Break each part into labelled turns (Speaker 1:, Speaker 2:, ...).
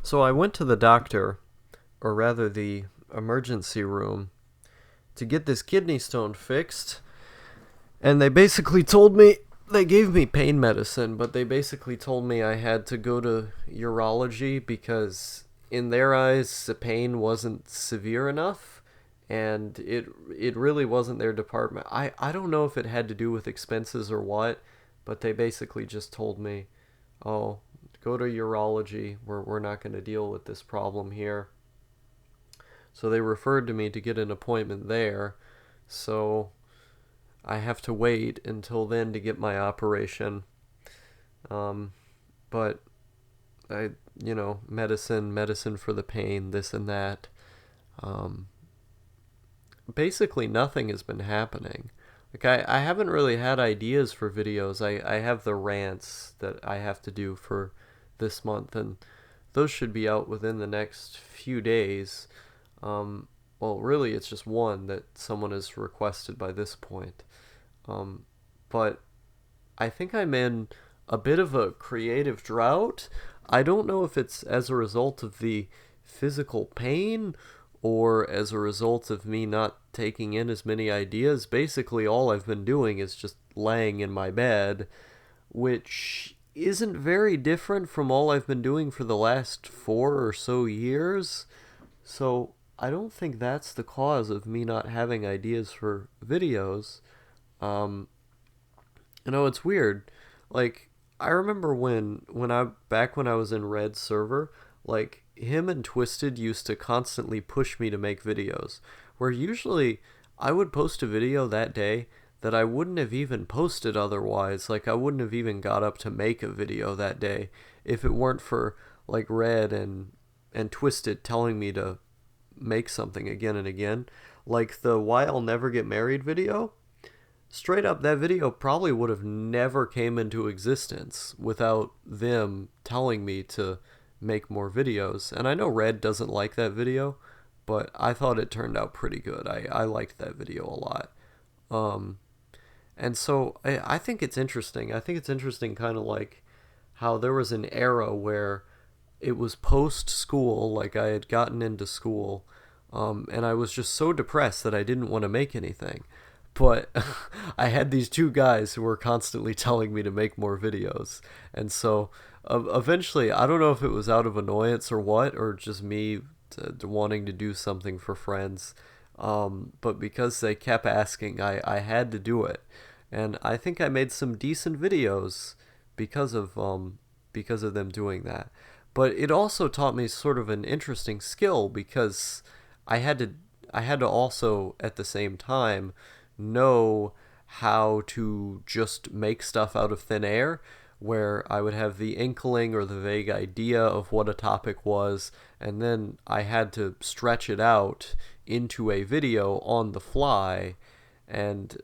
Speaker 1: So I went to the doctor, or rather the emergency room, to get this kidney stone fixed. And they basically told me, they gave me pain medicine, but they basically told me I had to go to urology because in their eyes the pain wasn't severe enough and it really wasn't their department. I don't know if it had to do with expenses or what, but they basically just told me, "Oh, go to urology. We're not going to deal with this problem here." So they referred to me to get an appointment there. So I have to wait until then to get my operation. Um, but medicine for the pain, this and that. Um, Basically, nothing has been happening. Like, I haven't really had ideas for videos. I have the rants that I have to do for this month, and those should be out within the next few days. Well, really, it's just one that someone has requested by this point. Um, but I think I'm in a bit of a creative drought. I don't know if it's as a result of the physical pain or as a result of me not taking in as many ideas. Basically, all I've been doing is just laying in my bed, which isn't very different from all I've been doing for the last 4 or so years. So I don't think that's the cause of me not having ideas for videos. Um, it's weird. Like I remember when I was in Red server, like him and Twisted used to constantly push me to make videos. Where usually I would post a video that day that I wouldn't have even posted otherwise. Like I wouldn't have even got up to make a video that day if it weren't for like Red and Twisted telling me to make something again and again. Like the Why I'll Never Get Married video, straight up that video probably would have never came into existence without them telling me to make more videos. And I know Red doesn't like that video, but I thought it turned out pretty good. I liked that video a lot. um and so I think it's interesting. I think it's interesting, kind of like how there was an era where it was post school, like I had gotten into school, and I was just so depressed that I didn't want to make anything. But I had these two guys who were constantly telling me to make more videos, and so eventually, I don't know if it was out of annoyance or what, or just me wanting to do something for friends. But because they kept asking, I had to do it, and I think I made some decent videos because of them doing that. But it also taught me sort of an interesting skill because I had to I had to also at the same time know how to just make stuff out of thin air, where I would have the inkling or the vague idea of what a topic was, and then I had to stretch it out into a video on the fly. And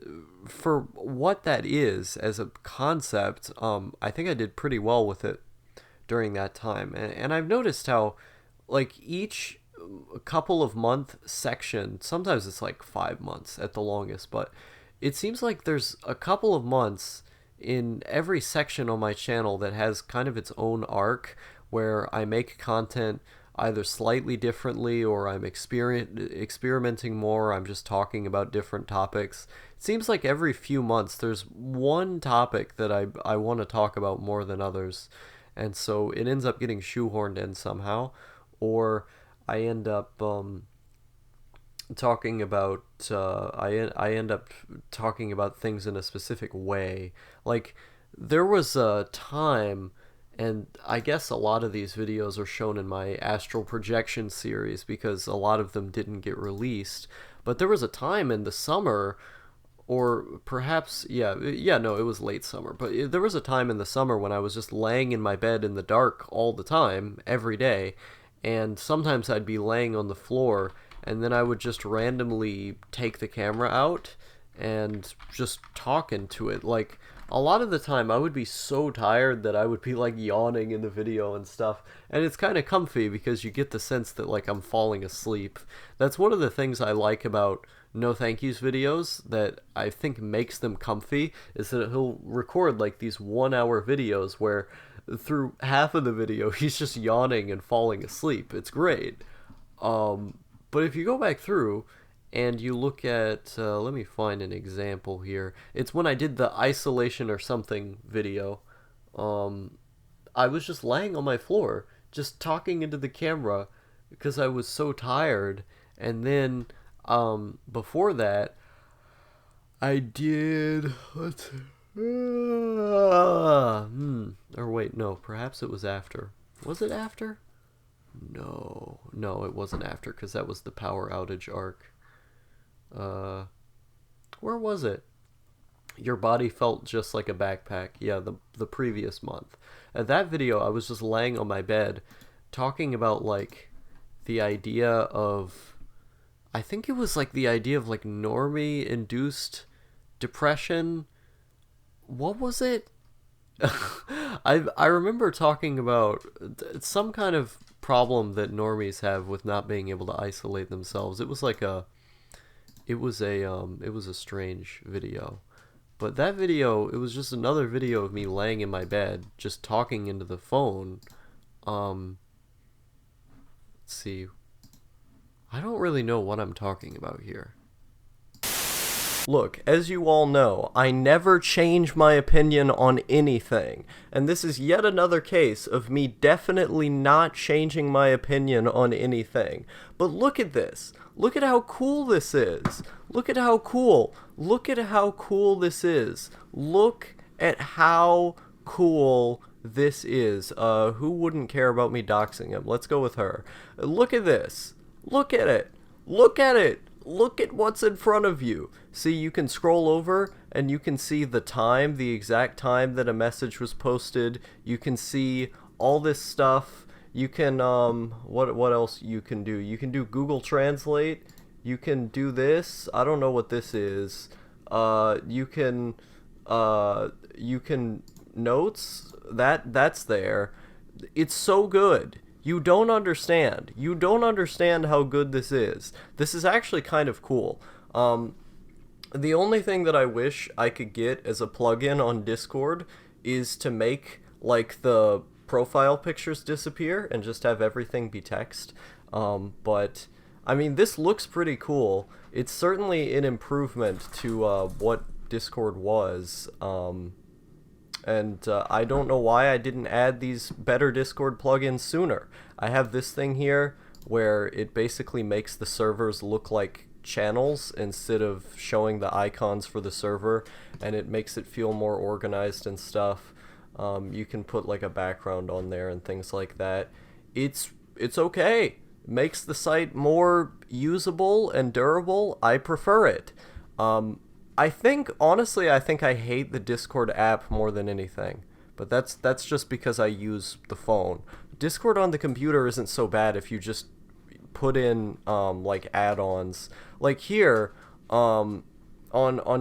Speaker 1: for what that is as a concept, I think I did pretty well with it during that time. And I've noticed how, like, each couple of month section, sometimes it's like 5 months at the longest, but it seems like there's a couple of months in every section on my channel that has kind of its own arc where I make content either slightly differently, or I'm experimenting more, I'm just talking about different topics. It seems like every few months there's one topic that I want to talk about more than others, and so it ends up getting shoehorned in somehow, or I end up talking about I end up talking about things in a specific way. Like there was a time, and I guess a lot of these videos are shown in my astral projection series because a lot of them didn't get released. But there was a time in the summer, or perhaps no, it was late summer, but there was a time in the summer when I was just laying in my bed in the dark all the time every day, and sometimes I'd be laying on the floor, and then I would just randomly take the camera out and just talk into it. Like a lot of the time I would be so tired that I would be like yawning in the video and stuff, and it's kind of comfy because you get the sense that like I'm falling asleep. That's one of the things I like about no thank yous videos that I think makes them comfy, is that he'll record like these 1 hour videos where through half of the video, he's just yawning and falling asleep. It's great. But if you go back through and you look at, let me find an example here. It's when I did the isolation or something video. I was just laying on my floor, just talking into the camera because I was so tired. And then, before that, I did, or wait, no, perhaps it was after. Was it after? No, it wasn't after, because that was the power outage arc. Where was it? Your body felt just like a backpack. Yeah, the previous month. At that video, I was just laying on my bed, talking about, like, the idea of, I think it was, like, the idea of, like, normie-induced depression. What was it? I remember talking about some kind of problem that normies have with not being able to isolate themselves. It was a strange video. But that video, it was just another video of me laying in my bed, just talking into the phone. Let's see. I don't really know what I'm talking about here. Look, as you all know, I never change my opinion on anything, and this is yet another case of me definitely not changing my opinion on anything. But look at this. Look at how cool this is. Look at how cool. Look at how cool this is. Look at how cool this is. Who wouldn't care about me doxing him? Let's go with her. Look at this. Look at it. Look at it. Look at what's in front of you. See, you can scroll over and you can see the time, the exact time that a message was posted. You can see all this stuff. You can, what else you can do? You can do Google Translate. You can do this. I don't know what this is. You can notes. That's there. It's so good. You don't understand. You don't understand how good this is. This is actually kind of cool. The only thing that I wish I could get as a plugin on Discord is to make, like, the profile pictures disappear and just have everything be text. But, I mean, this looks pretty cool. It's certainly an improvement to what Discord was. And I don't know why I didn't add these better Discord plugins sooner. I have this thing here where it basically makes the servers look like channels instead of showing the icons for the server, and it makes it feel more organized and stuff. You can put like a background on there and things like that. It's okay. It makes the site more usable and durable. I prefer it. Honestly, I think I hate the Discord app more than anything. But that's just because I use the phone. Discord on the computer isn't so bad if you just put in like add-ons. Like here, on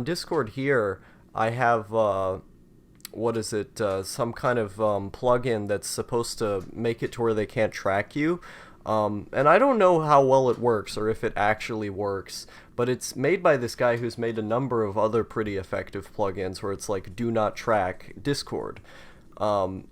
Speaker 1: Discord here, I have what is it? Some kind of plugin that's supposed to make it to where they can't track you. And I don't know how well it works or if it actually works, but it's made by this guy who's made a number of other pretty effective plugins where it's like, do not track Discord. And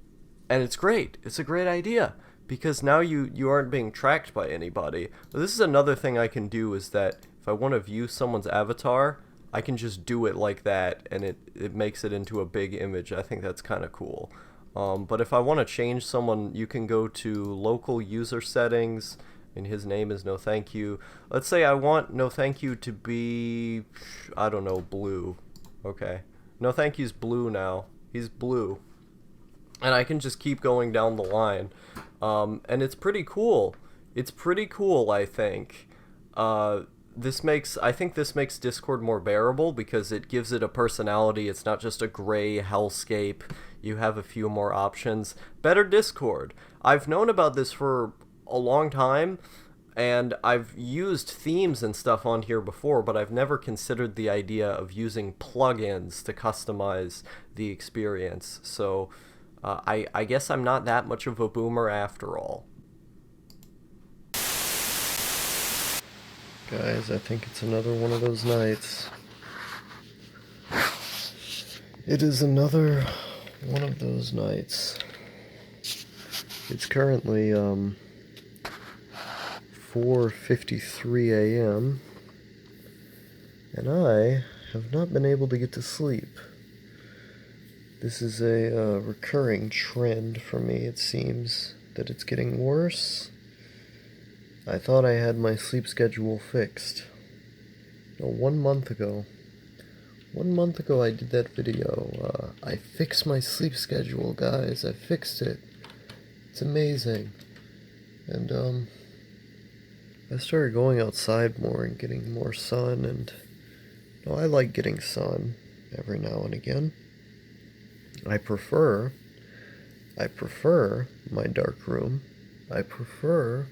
Speaker 1: it's great. It's a great idea because now you aren't being tracked by anybody. But this is another thing I can do, is that if I want to view someone's avatar, I can just do it like that and it makes it into a big image. I think that's kind of cool. But if I want to change someone, you can go to local user settings, and his name is No Thank You. Let's say I want No Thank You to be, I don't know, blue. Okay. No Thank You's blue now. He's blue. And I can just keep going down the line. And it's pretty cool. It's pretty cool, I think. I think this makes Discord more bearable because it gives it a personality. It's not just a gray hellscape. You have a few more options. Better Discord. I've known about this for a long time, and I've used themes and stuff on here before, but I've never considered the idea of using plugins to customize the experience. So I guess I'm not that much of a boomer after all. Guys, I think it's another one of those nights. It is another one of those nights. It's currently 4:53 a.m. and I have not been able to get to sleep. This is a recurring trend for me. It seems that it's getting worse. I thought I had my sleep schedule fixed. No, 1 month ago. 1 month ago I did that video. I fixed my sleep schedule, guys. I fixed it. It's amazing. And I started going outside more and getting more sun, and I like getting sun every now and again. I prefer my dark room. I prefer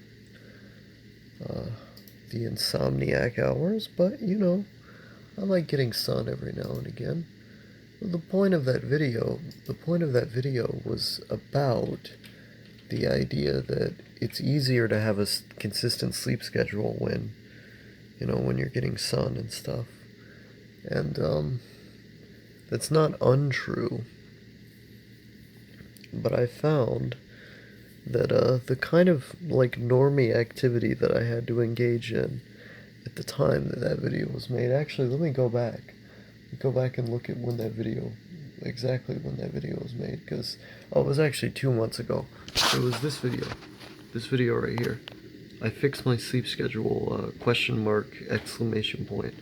Speaker 1: the insomniac hours, but I like getting sun every now and again. The point of that video was about the idea that it's easier to have a consistent sleep schedule when you're getting sun and stuff. And that's not untrue. But I found that the kind of normie activity that I had to engage in at the time that video was made. Actually, let me go back and look at exactly when that video was made, because it was actually 2 months ago. It was this video right here. I fixed my sleep schedule, question mark, exclamation point.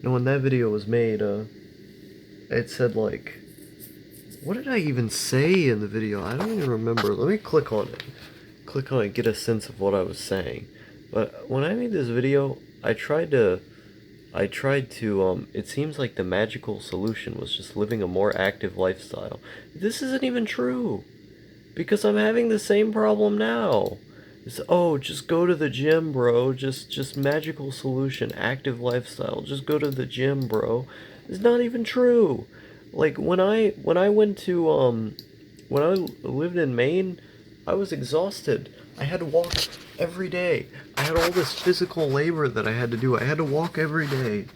Speaker 1: Now when that video was made, it said what did I even say in the video? I don't even remember. Let me click on it, get a sense of what I was saying. But when I made this video, I tried to, it seems like the magical solution was just living a more active lifestyle. This isn't even true, because I'm having the same problem now. It's, just go to the gym, bro. Just magical solution, active lifestyle. Just go to the gym, bro. It's not even true. When I went to, when I lived in Maine, I was exhausted. I had to walk every day. I had all this physical labor that I had to do. I had to walk every day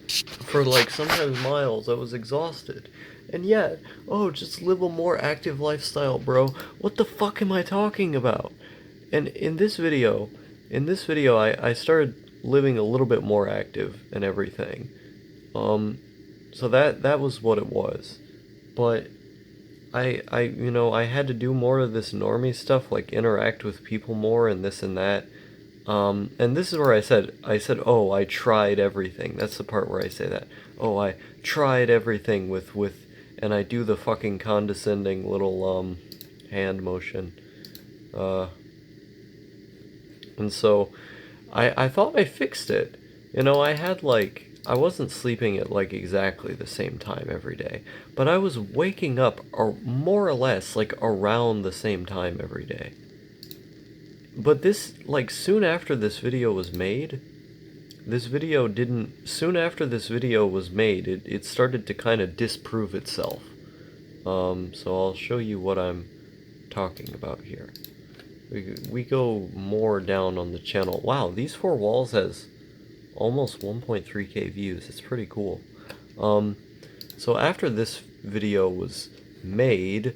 Speaker 1: for sometimes miles. I was exhausted. And yet, just live a more active lifestyle, bro. What the fuck am I talking about? And in this video, I started living a little bit more active and everything. So that was what it was. But I had to do more of this normie stuff, interact with people more and this and that. And this is where I said, I tried everything. That's the part where I say that. I tried everything with, and I do the fucking condescending little, hand motion. And so, I thought I fixed it. I had I wasn't sleeping at exactly the same time every day, but I was waking up more or less around the same time every day. But this, soon after this video was made, soon after this video was made, it started to kind of disprove itself. So I'll show you what I'm talking about here. We go more down on the channel. Wow, these 4 walls has almost 1.3k views. It's pretty cool. So after this video was made,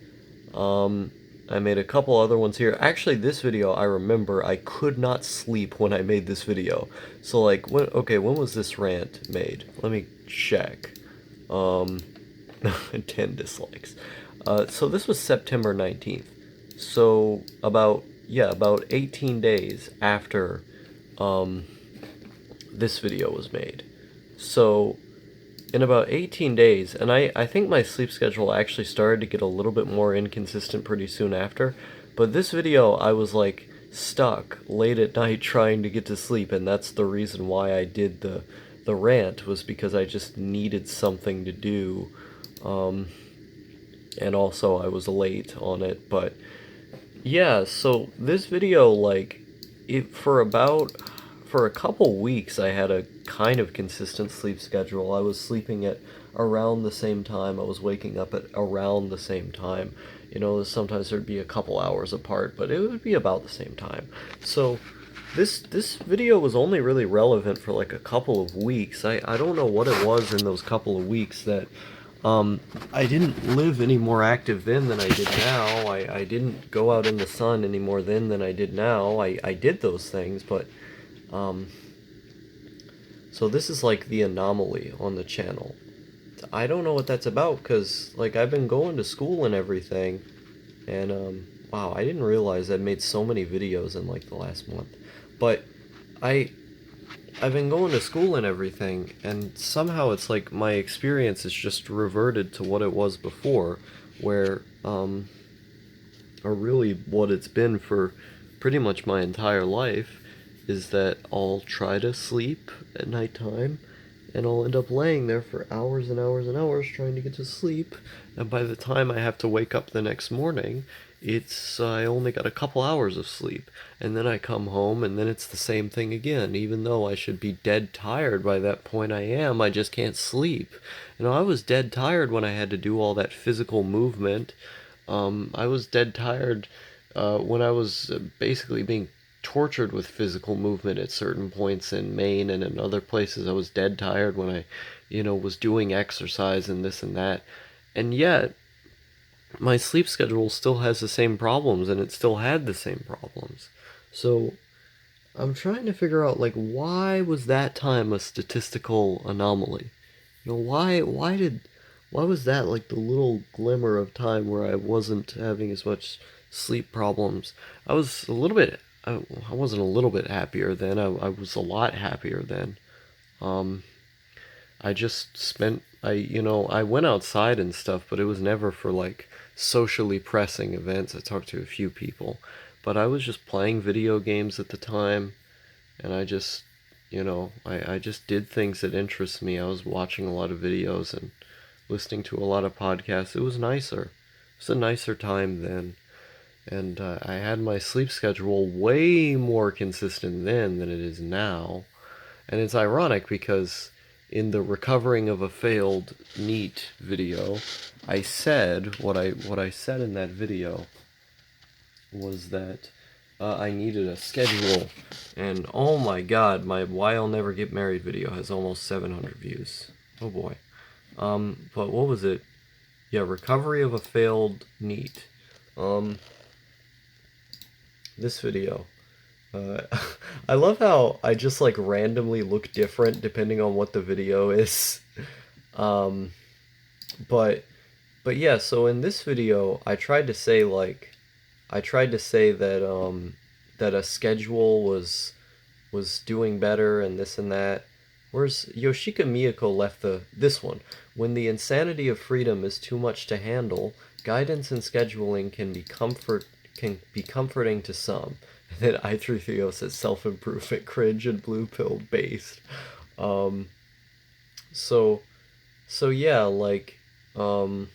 Speaker 1: I made a couple other ones here. Actually, this video, I remember I could not sleep when I made this video. So when was this rant made? Let me check. 10 dislikes. So this was September 19th. So about 18 days after this video was made. So in about 18 days, and I think my sleep schedule actually started to get a little bit more inconsistent pretty soon after, but this video I was stuck late at night trying to get to sleep, and that's the reason why I did the rant, was because I just needed something to do, and also I was late on it. But yeah, so this video, for a couple weeks, I had a kind of consistent sleep schedule. I was sleeping at around the same time. I was waking up at around the same time. Sometimes there'd be a couple hours apart, but it would be about the same time. So this video was only really relevant for a couple of weeks. I don't know what it was in those couple of weeks that I didn't live any more active then than I did now. I didn't go out in the sun any more then than I did now. I did those things, but um, so this is like the anomaly on the channel. I don't know what that's about because like I've been going to school and everything, and wow, I didn't realize I'd made so many videos in like the last month. But I I've been going to school and everything, and somehow it's like my experience is just reverted to what it was before, where or really what it's been for pretty much my entire life, is that I'll try to sleep at nighttime and I'll end up laying there for hours and hours and hours trying to get to sleep, and by the time I have to wake up the next morning, it's I only got a couple hours of sleep, and then I come home and then it's the same thing again. Even though I should be dead tired by that point, I just can't sleep. I was dead tired when I had to do all that physical movement. I was dead tired when I was basically being tortured with physical movement at certain points in Maine and in other places. I was dead tired when I was doing exercise and this and that. And yet, my sleep schedule still has the same problems, and it still had the same problems. So, I'm trying to figure out, like, why was that time a statistical anomaly? Why was that like the little glimmer of time where I wasn't having as much sleep problems? I was a little bit, I wasn't a little bit happier then. I was a lot happier then. Um, I just spent, I went outside and stuff, but it was never for like socially pressing events. I talked to a few people, but I was just playing video games at the time, and I just did things that interest me. I was watching a lot of videos and listening to a lot of podcasts. It was nicer. It was a nicer time then. And I had my sleep schedule way more consistent then than it is now. And it's ironic because in the recovering of a failed NEAT video, I said what I said in that video was that I needed a schedule. And oh my god, my Why I'll Never Get Married video has almost 700 views. Oh boy. But what was it? Yeah, recovery of a failed NEAT. This video. Uh, I love how I just like randomly look different depending on what the video is. Um, but but yeah, so in this video, I tried to say that that a schedule was doing better and this and that. Whereas Yoshika Miyako left this one. When the insanity of freedom is too much to handle, guidance and scheduling can be comforting to some. And then I33O says self-improvement, cringe, and blue pill based. Um, so so yeah, um,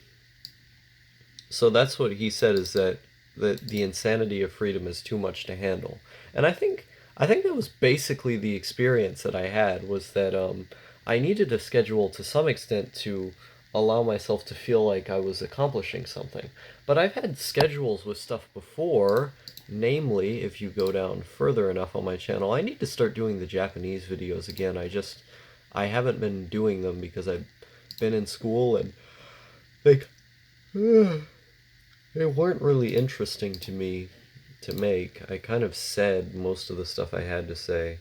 Speaker 1: so that's what he said, is that the insanity of freedom is too much to handle. And I think that was basically the experience that I had, was that I needed a schedule to some extent to allow myself to feel like I was accomplishing something. But I've had schedules with stuff before, namely, if you go down further enough on my channel, I need to start doing the Japanese videos again. I haven't been doing them because I've been in school and like they weren't really interesting to me to make. I kind of said most of the stuff I had to say.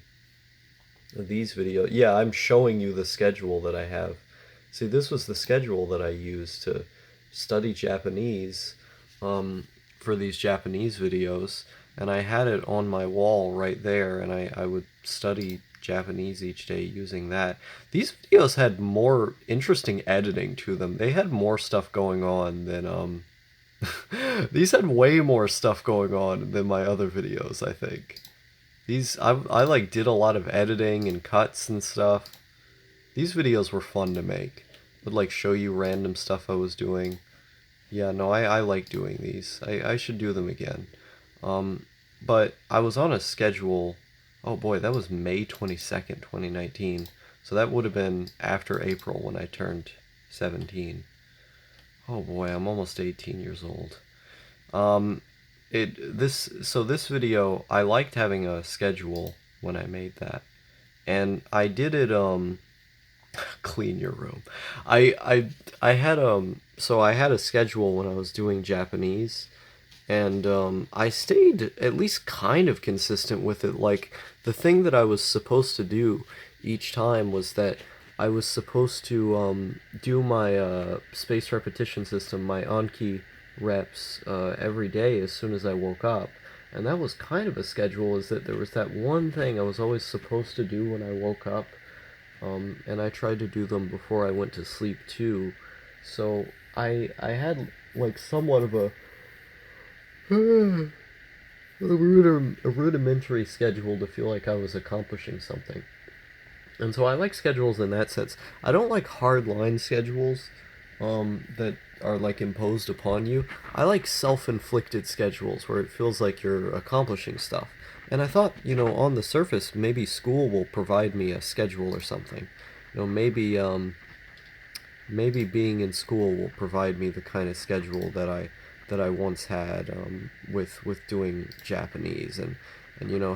Speaker 1: These videos, yeah, I'm showing you the schedule that I have. See, this was the schedule that I used to study Japanese for these Japanese videos, and I had it on my wall right there, and I would study Japanese each day using that. These videos had more interesting editing to them. They had more stuff going on than these had way more stuff going on than my other videos, I think. I like did a lot of editing and cuts and stuff. These videos were fun to make. Would like show you random stuff I was doing. Yeah, no, I like doing these. I should do them again. But I was on a schedule. Oh boy, that was May 22nd, 2019. So that would have been after April when I turned 17. Oh boy, I'm almost 18 years old. This video, I liked having a schedule when I made that. And I did it Clean your room. I had so I had a schedule when I was doing Japanese, and I stayed at least kind of consistent with it. Like, the thing that I was supposed to do each time was that I was supposed to do my space repetition system, my Anki reps, every day as soon as I woke up. And that was kind of a schedule, is that there was that one thing I was always supposed to do when I woke up, and I tried to do them before I went to sleep too. So I had like somewhat of a a rudimentary schedule to feel like I was accomplishing something. And so I like schedules in that sense. I don't like hard line schedules that are like imposed upon you. I like self-inflicted schedules where it feels like you're accomplishing stuff. And I thought, on the surface, maybe school will provide me a schedule or something. Maybe being in school will provide me the kind of schedule that I once had, with doing Japanese, and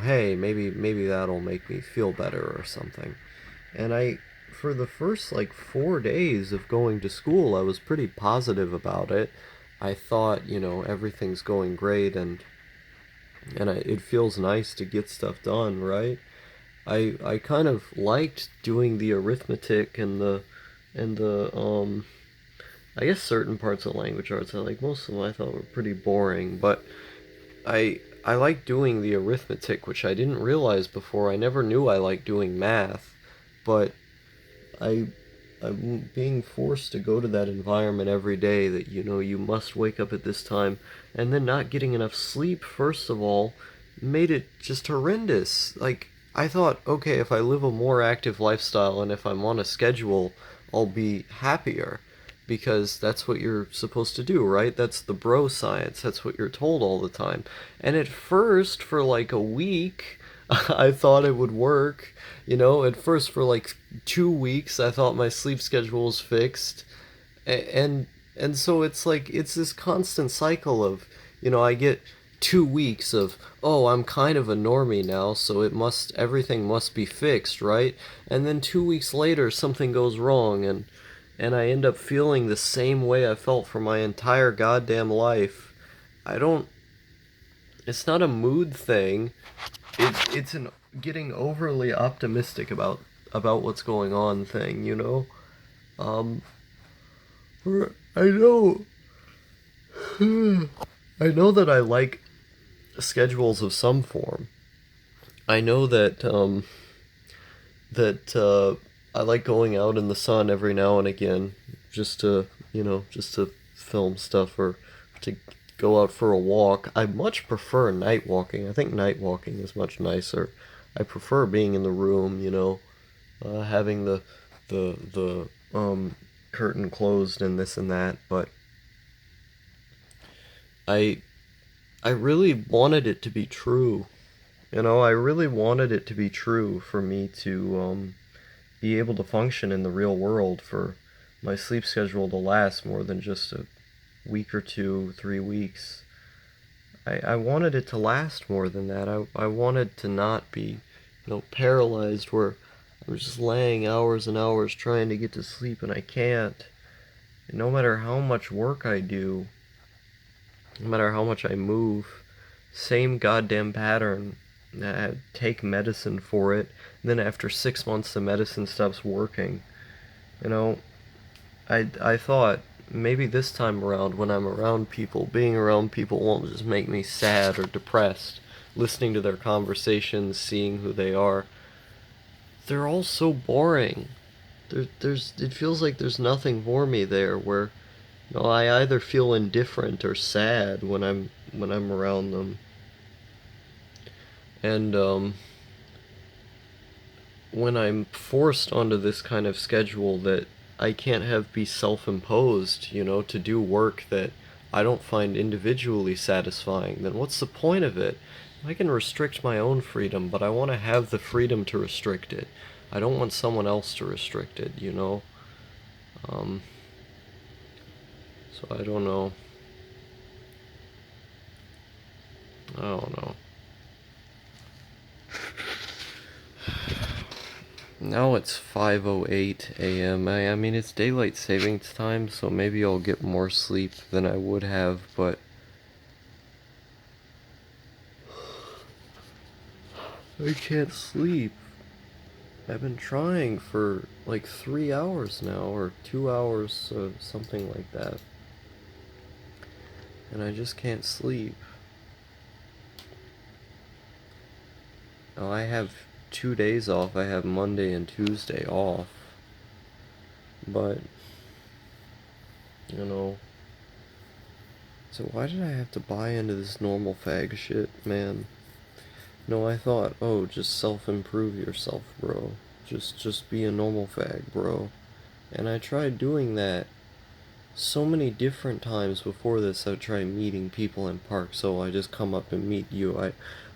Speaker 1: hey, maybe that'll make me feel better or something. And for the first like 4 days of going to school, I was pretty positive about it. I thought, everything's going great, and it feels nice to get stuff done, right? I kind of liked doing the arithmetic and the I guess certain parts of language arts. Most of them I thought were pretty boring, but I like doing the arithmetic, which I didn't realize before. I never knew I liked doing math, but I I'm being forced to go to that environment every day, that you must wake up at this time, and then not getting enough sleep, first of all, made it just horrendous. Like, I thought, okay, if I live a more active lifestyle and if I'm on a schedule, I'll be happier, because that's what you're supposed to do, right? That's the bro science. That's what you're told all the time. And at first, for like a week, I thought it would work. At first, for like 2 weeks, I thought my sleep schedule was fixed. And so it's like, it's this constant cycle of, I get 2 weeks of, oh, I'm kind of a normie now, so everything must be fixed, right? And then 2 weeks later, something goes wrong, and I end up feeling the same way I felt for my entire goddamn life. I don't. It's not a mood thing. It's an getting overly optimistic about what's going on thing. Um, I know. I know that I like schedules of some form. I know that I like going out in the sun every now and again, just to film stuff, or to go out for a walk. I much prefer night walking. I think night walking is much nicer. I prefer being in the room, having the curtain closed and this and that. But I I really wanted it to be true. I really wanted it to be true for me to be able to function in the real world, for my sleep schedule to last more than just a week or two, 3 weeks. I wanted it to last more than that. I wanted to not be, paralyzed, where I'm just laying hours and hours trying to get to sleep and I can't. And no matter how much work I do, no matter how much I move, same goddamn pattern. I take medicine for it, and then after 6 months the medicine stops working. You know, I thought maybe this time around, when I'm around people, being around people won't just make me sad or depressed. Listening to their conversations, seeing who they are, they're all so boring. It feels like there's nothing for me there. Where I either feel indifferent or sad when I'm around them. And when I'm forced onto this kind of schedule that I can't have be self-imposed, to do work that I don't find individually satisfying, then what's the point of it? I can restrict my own freedom, but I want to have the freedom to restrict it. I don't want someone else to restrict it. Um, so I don't know. I don't know. Now it's 5:08 a.m. I mean, it's daylight savings time, so maybe I'll get more sleep than I would have, but I can't sleep. I've been trying for like 3 hours now, or 2 hours, something like that. And I just can't sleep. Now I have 2 days off. I have Monday and Tuesday off. But, you know. So why did I have to buy into this normal fag shit, man? No, I thought, oh, just self-improve yourself, bro. Just be a normal fag, bro. And I tried doing that so many different times before this. I tried meeting people in parks, so I just come up and meet you.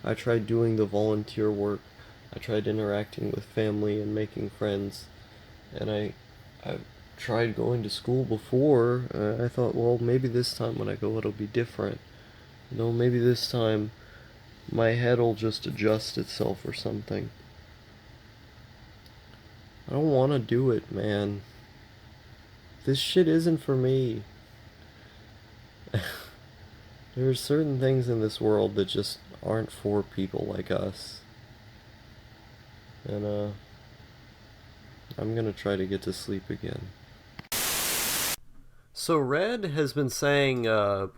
Speaker 1: I tried doing the volunteer work. I tried interacting with family and making friends. And I tried going to school before. I thought, well, maybe this time when I go it'll be different. You know, maybe this time my head'll just adjust itself or something. I don't want to do it, man. This shit isn't for me. There are certain things in this world that just aren't for people like us. And, I'm gonna try to get to sleep again. So Red has been saying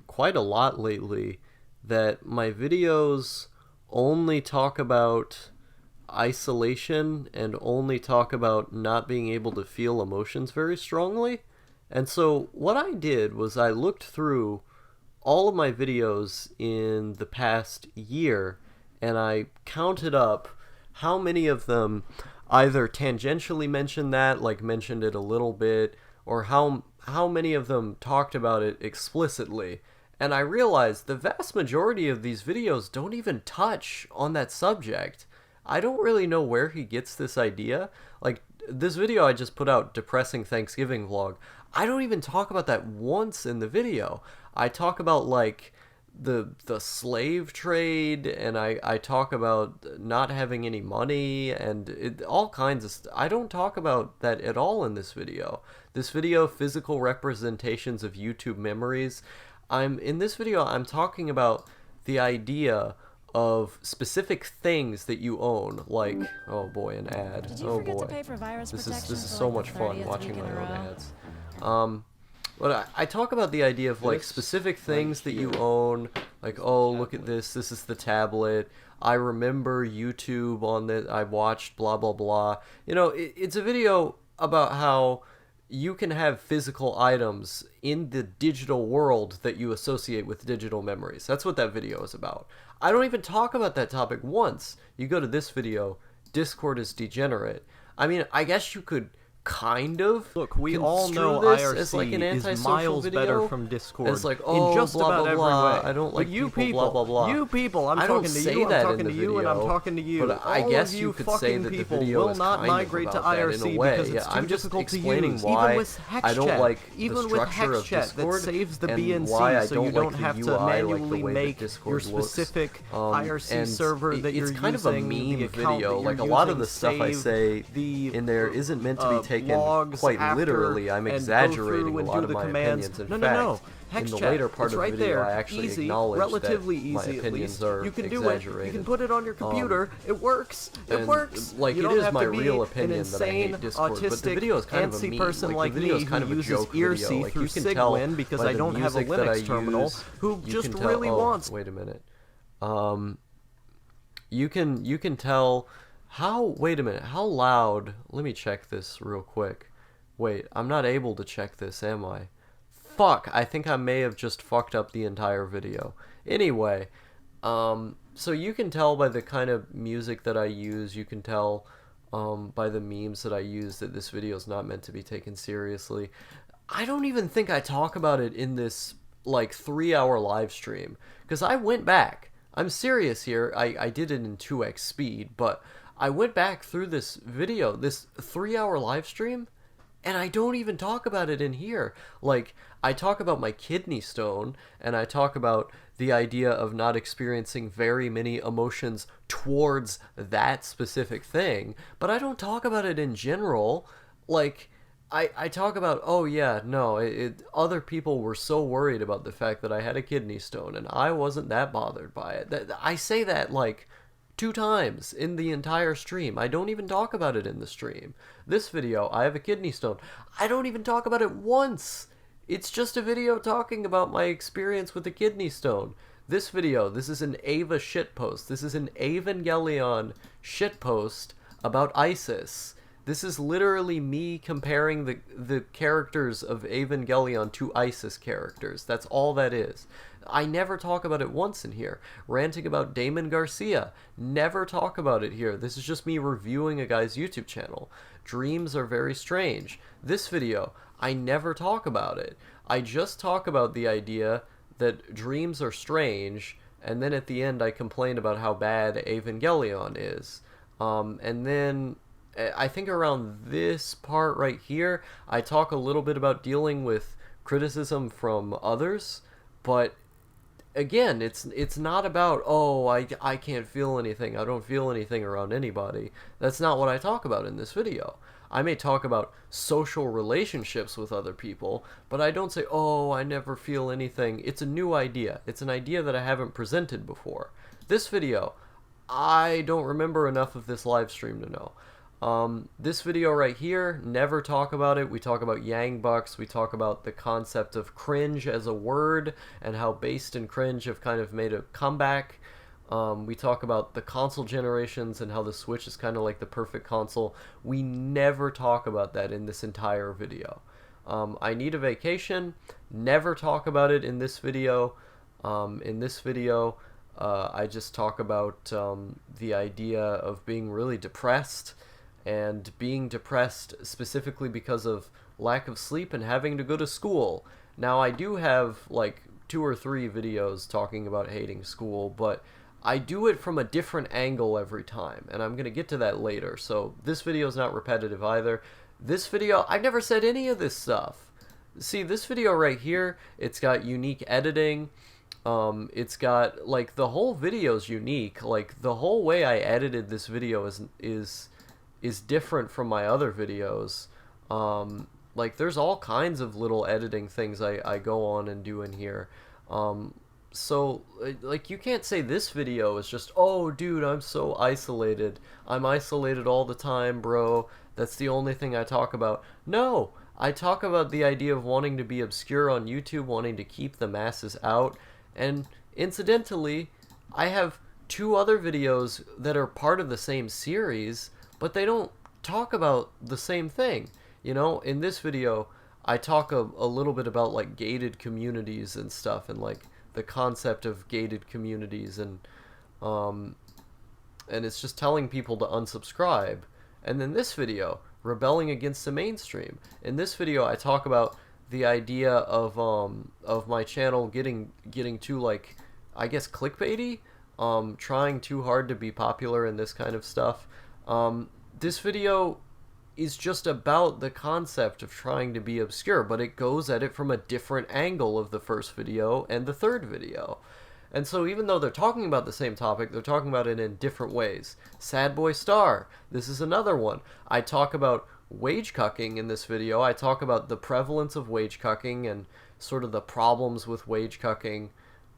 Speaker 1: quite a lot lately that my videos only talk about isolation and only talk about not being able to feel emotions very strongly. And so what I did was I looked through all of my videos in the past year and I counted up how many of them either tangentially mentioned that, like mentioned it a little bit, or how many of them talked about it explicitly. And I realized the vast majority of these videos don't even touch on that subject. I don't really know where he gets this idea. Like, this video I just put out, Depressing Thanksgiving Vlog, I don't even talk about that once in the video. I talk about, like, the slave trade, and I talk about not having any money, and all kinds of I don't talk about that at all in this video. This video, Physical Representations of YouTube Memories, in this video I'm talking about the idea of specific things that you own, like, oh boy, an ad.
Speaker 2: Did you
Speaker 1: oh
Speaker 2: forget
Speaker 1: boy,
Speaker 2: to pay for virus
Speaker 1: this
Speaker 2: protection
Speaker 1: is
Speaker 2: for,
Speaker 1: so
Speaker 2: like,
Speaker 1: much
Speaker 2: the
Speaker 1: fun
Speaker 2: 30th
Speaker 1: watching
Speaker 2: week
Speaker 1: my
Speaker 2: in a
Speaker 1: own
Speaker 2: row?
Speaker 1: ads. But I talk about the idea of, like, specific things that you own, like, oh, look at this is the tablet, I remember YouTube on this, I watched blah blah blah. You know, it's a video about how you can have physical items in the digital world that you associate with digital memories. That's what that video is about. I don't even talk about that topic once. You go to this video, Discord is degenerate. I mean, I guess you could kind of
Speaker 3: look. We all know
Speaker 1: this
Speaker 3: IRC
Speaker 1: as like an
Speaker 3: is miles
Speaker 1: video,
Speaker 3: better from Discord.
Speaker 1: It's like, oh,
Speaker 3: in just
Speaker 1: blah,
Speaker 3: about
Speaker 1: blah,
Speaker 3: every
Speaker 1: blah.
Speaker 3: way.
Speaker 1: I don't like
Speaker 3: but you
Speaker 1: people, blah, blah, blah.
Speaker 3: you people, I'm
Speaker 1: I don't
Speaker 3: talking to
Speaker 1: say
Speaker 3: you,
Speaker 1: that
Speaker 3: I'm
Speaker 1: in
Speaker 3: talking
Speaker 1: the
Speaker 3: to you, and I'm
Speaker 1: video,
Speaker 3: talking to you.
Speaker 1: but I
Speaker 3: all
Speaker 1: guess
Speaker 3: of
Speaker 1: you could say that the
Speaker 3: people
Speaker 1: video
Speaker 3: will
Speaker 1: is
Speaker 3: not
Speaker 1: kind
Speaker 3: migrate
Speaker 1: of
Speaker 3: to
Speaker 1: about that
Speaker 3: IRC
Speaker 1: in a way.
Speaker 3: because it's too
Speaker 1: I'm just
Speaker 3: difficult to
Speaker 1: explaining
Speaker 3: use.
Speaker 1: why
Speaker 3: Even with Hex
Speaker 1: I don't
Speaker 3: Chat,
Speaker 1: like
Speaker 3: even
Speaker 1: the
Speaker 3: with
Speaker 1: structure
Speaker 3: Hex
Speaker 1: of
Speaker 3: Chat
Speaker 1: Discord,
Speaker 3: that saves the
Speaker 1: and
Speaker 3: BNC,
Speaker 1: why I
Speaker 3: so you
Speaker 1: don't
Speaker 3: don't
Speaker 1: like
Speaker 3: have
Speaker 1: the
Speaker 3: to
Speaker 1: UI, like the
Speaker 3: manually
Speaker 1: way that
Speaker 3: make
Speaker 1: Discord
Speaker 3: your
Speaker 1: looks.
Speaker 3: specific IRC server that you're
Speaker 1: it's kind
Speaker 3: using,
Speaker 1: of a meme
Speaker 3: the account
Speaker 1: video.
Speaker 3: that
Speaker 1: Like,
Speaker 3: you're
Speaker 1: a lot of
Speaker 3: using,
Speaker 1: the stuff I
Speaker 3: save
Speaker 1: say
Speaker 3: the
Speaker 1: in there isn't meant to be taken
Speaker 3: logs
Speaker 1: quite
Speaker 3: after
Speaker 1: literally. I'm
Speaker 3: and
Speaker 1: exaggerating
Speaker 3: go
Speaker 1: a
Speaker 3: through
Speaker 1: lot
Speaker 3: and
Speaker 1: of
Speaker 3: do the
Speaker 1: my
Speaker 3: commands.
Speaker 1: opinions. In
Speaker 3: No,
Speaker 1: fact,
Speaker 3: no, no. Hex
Speaker 1: in the
Speaker 3: Chat,
Speaker 1: later part
Speaker 3: it's
Speaker 1: of the
Speaker 3: right
Speaker 1: video,
Speaker 3: there.
Speaker 1: I actually
Speaker 3: Easy,
Speaker 1: acknowledge
Speaker 3: relatively
Speaker 1: that my
Speaker 3: easy at
Speaker 1: opinions
Speaker 3: least.
Speaker 1: are
Speaker 3: You can do it.
Speaker 1: exaggerated.
Speaker 3: You can put it on your computer. It works. It
Speaker 1: and,
Speaker 3: works.
Speaker 1: like,
Speaker 3: you
Speaker 1: it
Speaker 3: don't
Speaker 1: is
Speaker 3: have
Speaker 1: my
Speaker 3: to be
Speaker 1: real
Speaker 3: an
Speaker 1: opinion that I hate
Speaker 3: insane,
Speaker 1: Discord, but the
Speaker 3: autistic,
Speaker 1: video is kind of a
Speaker 3: antsy
Speaker 1: meme.
Speaker 3: person
Speaker 1: Like,
Speaker 3: like
Speaker 1: the video
Speaker 3: me
Speaker 1: is kind
Speaker 3: who
Speaker 1: of a
Speaker 3: uses
Speaker 1: joke video.
Speaker 3: ERC
Speaker 1: Like,
Speaker 3: through
Speaker 1: you can tell
Speaker 3: Sigwin because
Speaker 1: by
Speaker 3: I
Speaker 1: the
Speaker 3: don't have a
Speaker 1: music that I
Speaker 3: Linux terminal,
Speaker 1: use,
Speaker 3: who
Speaker 1: you
Speaker 3: just
Speaker 1: can tell,
Speaker 3: really wants.
Speaker 1: Wait a minute. You can tell how. Wait a minute. How loud? Let me check this real quick. Wait, I'm not able to check this, am I? Fuck, I think I may have just fucked up the entire video. Anyway, so you can tell by the kind of music that I use, you can tell by the memes that I use that this video is not meant to be taken seriously. I don't even think I talk about it in this, like, 3-hour live stream, because I went back. I'm serious here. I did it in 2x speed, but I went back through this video, this 3-hour live stream, And I don't even talk about it in here. Like, I talk about my kidney stone, and I talk about the idea of not experiencing very many emotions towards that specific thing, but I don't talk about it in general. Like, I talk about, oh yeah, no, other people were so worried about the fact that I had a kidney stone, and I wasn't that bothered by it. I say that, like, 2 times in the entire stream. I don't even talk about it in the stream. This video, I have a kidney stone. I don't even talk about it once. It's just a video talking about my experience with the kidney stone. This video, this is an Ava shitpost. This is an Evangelion shitpost about ISIS. This is literally me comparing the characters of Evangelion to ISIS characters. That's all that is. I never talk about it once in here. Ranting about Damon Garcia. Never talk about it here. This is just me reviewing a guy's YouTube channel. Dreams are very strange. This video, I never talk about it. I just talk about the idea that dreams are strange, and then at the end I complain about how bad Evangelion is. And then I think around this part right here, I talk a little bit about dealing with criticism from others, but again, it's not about, oh, I can't feel anything, I don't feel anything around anybody. That's not what I talk about in this video. I may talk about social relationships with other people, but I don't say, oh, I never feel anything. It's a new idea. It's an idea that I haven't presented before. This video, I don't remember enough of this live stream to know. This video right here, never talk about it. We talk about Yang Bucks. We talk about the concept of cringe as a word and how based and cringe have kind of made a comeback. We talk about the console generations and how the Switch is kind of like the perfect console. We never talk about that in this entire video. I need a vacation. Never talk about it in this video. I just talk about the idea of being really depressed, and being depressed specifically because of lack of sleep and having to go to school. Now, I do have like 2 or 3 videos talking about hating school, but I do it from a different angle every time, and I'm going to get to that later. So this video is not repetitive either. This video, I've never said any of this stuff. See, this video right here, it's got unique editing. It's got, like, the whole video's unique. Like, the whole way I edited this video is different from my other videos. Like, there's all kinds of little editing things I go on and do in here. So, like, you can't say this video is just, oh, dude, I'm so isolated. I'm isolated all the time, bro. That's the only thing I talk about. No, I talk about the idea of wanting to be obscure on YouTube, wanting to keep the masses out. And incidentally, I have 2 other videos that are part of the same series, but they don't talk about the same thing. You know, in this video, I talk a little bit about, like, gated communities and stuff, and, like, the concept of gated communities, and it's just telling people to unsubscribe. And then this video, rebelling against the mainstream. In this video, I talk about the idea of my channel getting too, like, I guess, clickbaity, trying too hard to be popular and this kind of stuff. This video is just about the concept of trying to be obscure, but it goes at it from a different angle of the first video and the third video. And so even though they're talking about the same topic, they're talking about it in different ways. Sad Boy Star, this is another one. I talk about wage cucking in this video. I talk about the prevalence of wage cucking and sort of the problems with wage cucking.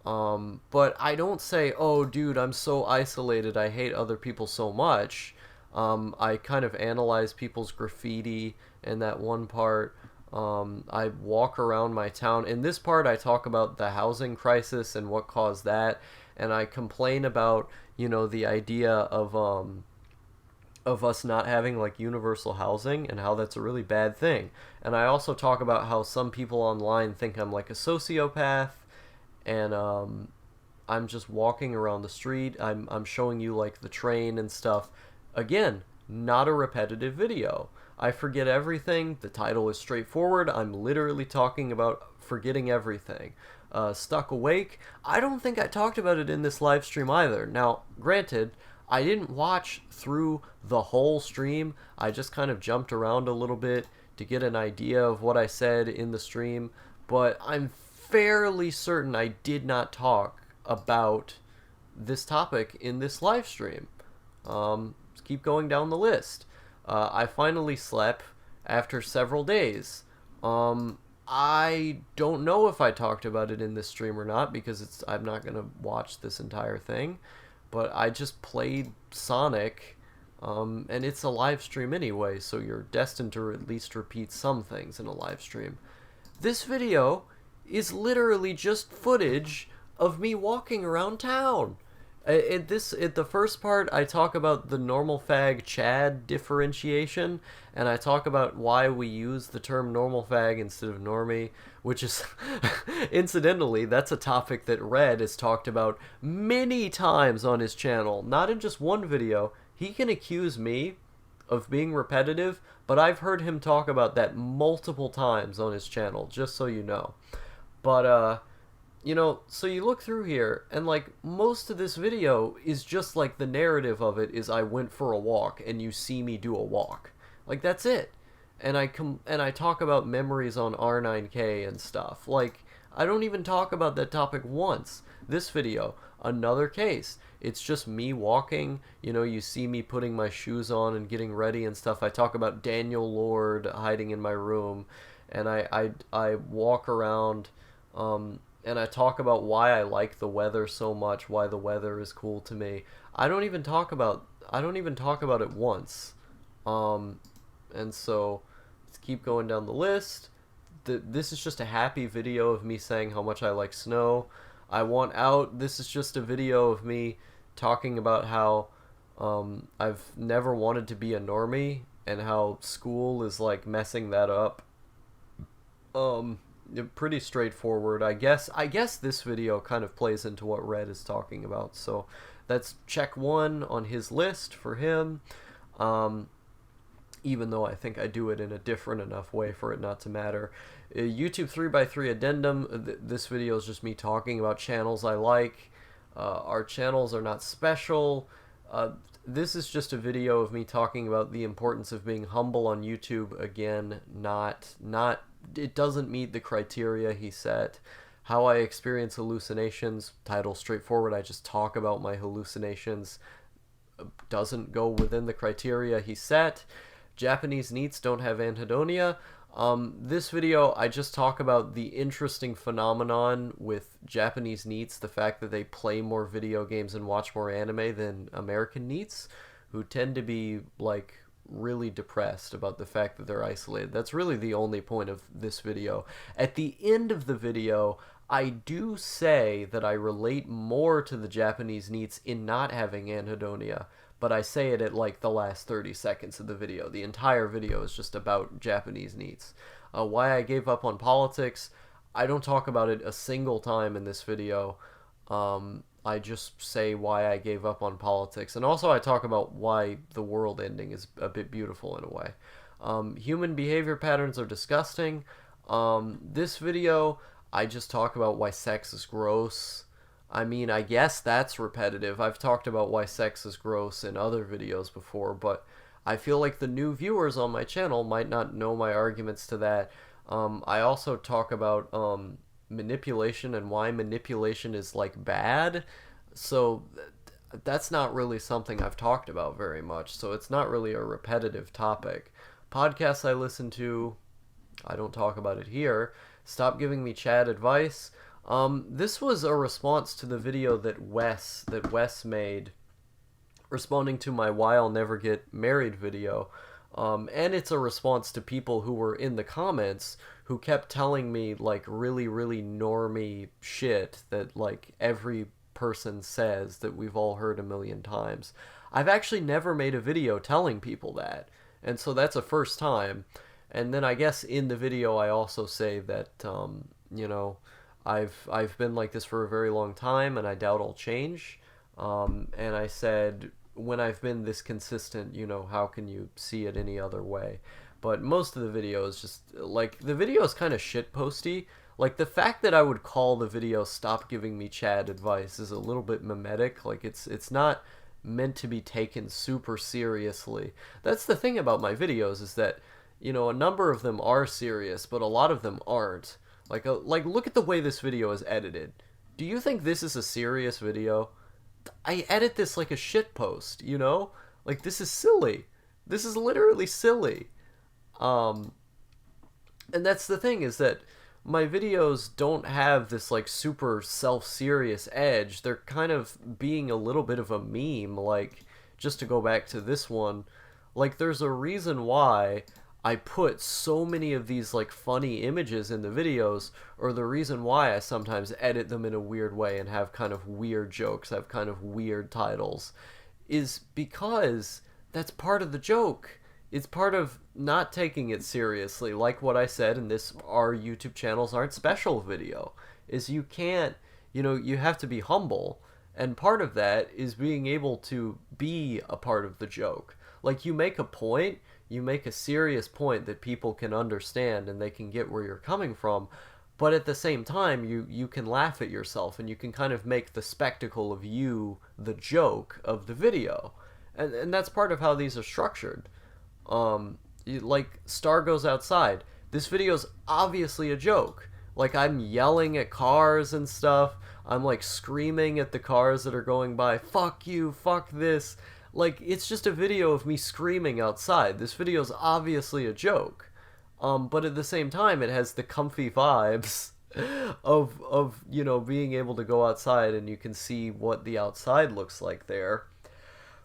Speaker 1: But I don't say, oh, dude, I'm so isolated, I hate other people so much. I kind of analyze people's graffiti in that one part. I walk around my town. In this part, I talk about the housing crisis and what caused that, and I complain about, you know, the idea of us not having, like, universal housing and how that's a really bad thing. And I also talk about how some people online think I'm like a sociopath, and I'm just walking around the street. I'm showing you, like, the train and stuff. Again, not a repetitive video. I forget everything. The title is straightforward. I'm literally talking about forgetting everything. Stuck Awake, I don't think I talked about it in this live stream either. Now, granted, I didn't watch through the whole stream. I just kind of jumped around a little bit to get an idea of what I said in the stream, but I'm fairly certain I did not talk about this topic in this live stream. Let's keep going down the list. I finally slept after several days. I don't know if I talked about it in this stream or not, because I'm not going to watch this entire thing, but I just played Sonic, and it's a live stream anyway, so you're destined to at least repeat some things in a live stream. This video is literally just footage of me walking around town. At the first part, I talk about the normal fag Chad differentiation, and I talk about why we use the term normal fag instead of normie, which is, incidentally, that's a topic that Red has talked about many times on his channel, not in just one video. He can accuse me of being repetitive, but I've heard him talk about that multiple times on his channel, just so you know. But, you know, so you look through here, and, like, most of this video is just, like, the narrative of it is I went for a walk, and you see me do a walk. Like, that's it. And I talk about memories on R9K and stuff. Like, I don't even talk about that topic once. This video, another case. It's just me walking. You know, you see me putting my shoes on and getting ready and stuff. I talk about Daniel Lord hiding in my room, and I walk around, and I talk about why I like the weather so much, why the weather is cool to me. I don't even talk about it once. And so let's keep going down the list. This is just a happy video of me saying how much I like snow. I want out. This is just a video of me talking about how I've never wanted to be a normie and how school is like messing that up. Pretty straightforward. I guess this video kind of plays into what Red is talking about. So that's check 1 on his list for him. Even though I think I do it in a different enough way for it not to matter. YouTube 3x3 addendum. This video is just me talking about channels I like. Our channels are not special. This is just a video of me talking about the importance of being humble on YouTube. Again, it doesn't meet the criteria he set. How I experience hallucinations, title straightforward, I just talk about my hallucinations. Doesn't go within the criteria he set. Japanese NEETs don't have anhedonia. This video, I just talk about the interesting phenomenon with Japanese NEETs, the fact that they play more video games and watch more anime than American NEETs, who tend to be, like, really depressed about the fact that they're isolated. That's really the only point of this video. At the end of the video, I do say that I relate more to the Japanese NEETs in not having anhedonia, but I say it at like the last 30 seconds of the video. The entire video is just about Japanese NEETs. Why I gave up on politics, I don't talk about it a single time in this video. I just say why I gave up on politics. And also I talk about why the world ending is a bit beautiful in a way. Human behavior patterns are disgusting. This video, I just talk about why sex is gross. I mean, I guess that's repetitive. I've talked about why sex is gross in other videos before, but I feel like the new viewers on my channel might not know my arguments to that. I also talk about manipulation and why manipulation is, like, bad. So that's not really something I've talked about very much, so it's not really a repetitive topic. Podcasts I listen to, I don't talk about it here. Stop giving me Chad advice. This was a response to the video that Wes made, responding to my Why I'll Never Get Married video. And it's a response to people who were in the comments who kept telling me, like, really, really normie shit that, like, every person says that we've all heard a million times. I've actually never made a video telling people that, and so that's a first time. And then I guess in the video I also say that, you know, I've been like this for a very long time, and I doubt I'll change. And I said, when I've been this consistent, you know, how can you see it any other way? But most of the video is just, like, the video is kind of shitposty. Like, the fact that I would call the video "Stop Giving Me Chad Advice" is a little bit mimetic. Like, it's not meant to be taken super seriously. That's the thing about my videos, is that you know, a number of them are serious, but a lot of them aren't. Like look at the way this video is edited. Do you think this is a serious video? I edit this like a shit post, you know? Like, this is silly. This is literally silly. And that's the thing, is that my videos don't have this like super self-serious edge. They're kind of being a little bit of a meme. Like, just to go back to this one, like, there's a reason why I put so many of these like funny images in the videos, or the reason why I sometimes edit them in a weird way and have kind of weird jokes, have kind of weird titles, is because that's part of the joke. It's part of not taking it seriously. Like what I said in this Our YouTube Channels Aren't Special video, is you can't, you know, you have to be humble. And part of that is being able to be a part of the joke. Like, you make a point, you make a serious point that people can understand and they can get where you're coming from, but at the same time, you can laugh at yourself and you can kind of make the spectacle of you the joke of the video. And that's part of how these are structured. Like, Star Goes Outside. This video's obviously a joke. Like, I'm yelling at cars and stuff. I'm, like, screaming at the cars that are going by, fuck you, fuck this. Like, it's just a video of me screaming outside. This video's obviously a joke. But at the same time, it has the comfy vibes of, you know, being able to go outside and you can see what the outside looks like there.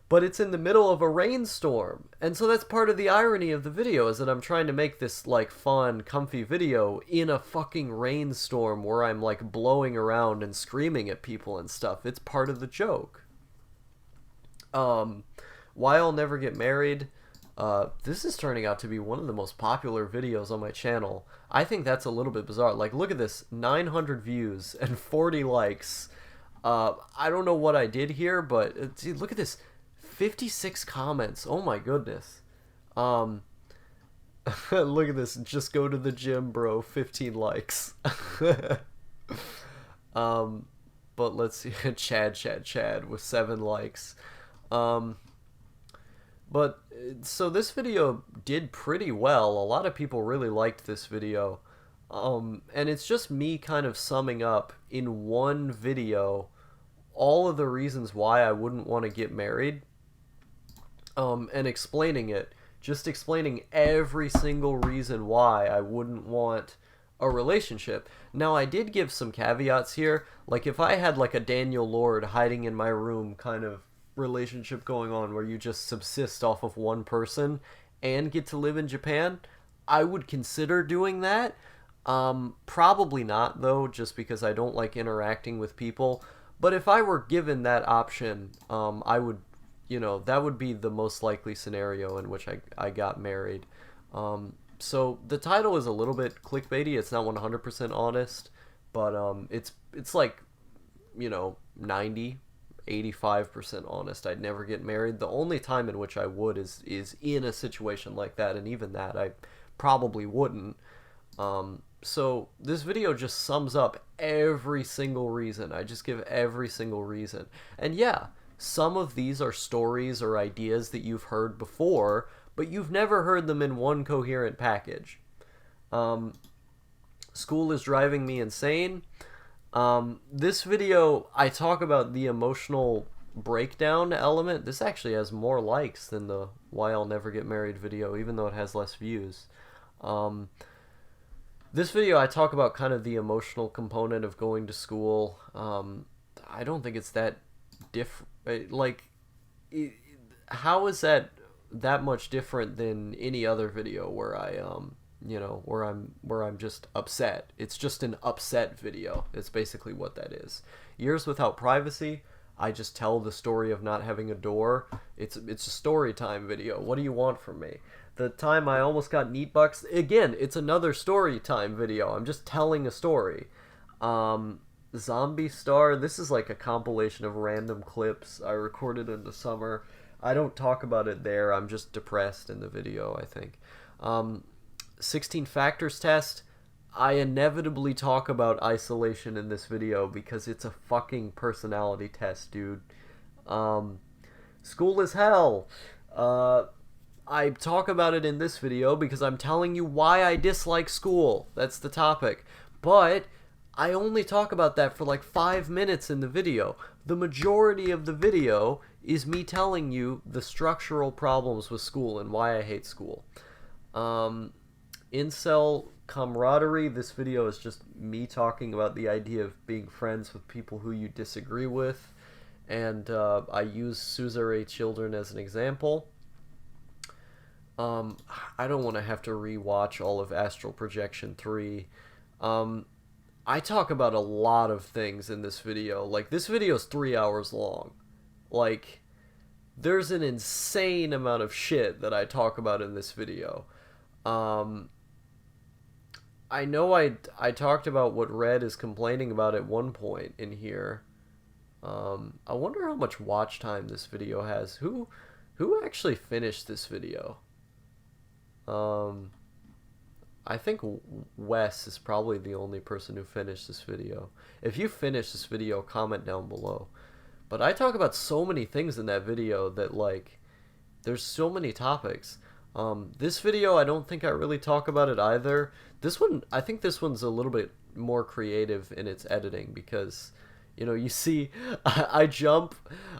Speaker 1: But it's in the middle of a rainstorm. And so that's part of the irony of the video, is that I'm trying to make this, like, fun, comfy video in a fucking rainstorm where I'm, like, blowing around and screaming at people and stuff. It's part of the joke. Why I'll Never Get Married. This is turning out to be one of the most popular videos on my channel. I think that's a little bit bizarre. Like, look at this. 900 views and 40 likes. I don't know what I did here, but see, look at this. 56 comments. Oh my goodness. Look at this. Just go to the gym, bro. 15 likes. But let's see. Chad with 7 likes. But so this video did pretty well. A lot of people really liked this video. And it's just me kind of summing up in one video all of the reasons why I wouldn't want to get married. And explaining it. Just explaining every single reason why I wouldn't want a relationship. Now, I did give some caveats here. Like, if I had like a Daniel Lord hiding in my room kind of relationship going on where you just subsist off of one person and get to live in Japan, I would consider doing that. Probably not, though, just because I don't like interacting with people. But if I were given that option, I would, you know, that would be the most likely scenario in which I got married. So the title is a little bit clickbaity. It's not 100% honest, but it's like, you know, 85% honest. I'd never get married. The only time in which I would is in a situation like that, and even that I probably wouldn't. So this video just sums up every single reason. I just give every single reason. And yeah, some of these are stories or ideas that you've heard before, but you've never heard them in one coherent package. School is driving me insane. This video, I talk about the emotional breakdown element. This actually has more likes than the Why I'll Never Get Married video, even though it has less views. This video, I talk about kind of the emotional component of going to school. I don't think it's that different. Like, how is that much different than any other video where I, you know, where I'm just upset? It's just an upset video. It's basically what that is. Years Without Privacy, I just tell the story of not having a door. It's a story time video. What do you want from me? The time I almost got neat bucks, again, it's another story time video. I'm just telling a story. Zombie Star, this is like a compilation of random clips I recorded in the summer. I don't talk about it there. I'm just depressed in the video, I think. 16 Factors Test, I inevitably talk about isolation in this video because it's a fucking personality test, dude. School is Hell. I talk about it in this video because I'm telling you why I dislike school. That's the topic. But I only talk about that for like 5 minutes in the video. The majority of the video is me telling you the structural problems with school and why I hate school. Incel camaraderie, this video is just me talking about the idea of being friends with people who you disagree with. And I use suzerain children as an example. I don't want to have to rewatch all of Astral Projection 3. I talk about a lot of things in this video. Like, this video is 3 hours long. Like, there's an insane amount of shit that I talk about in this video. I know I talked about what Red is complaining about at one point in here. I wonder how much watch time this video has. Who actually finished this video? I think Wes is probably the only person who finished this video. If you finished this video, comment down below. But I talk about so many things in that video that, like, there's so many topics. This video, I don't think I really talk about it either. This one, I think this one's a little bit more creative in its editing because, you know, you see, I jump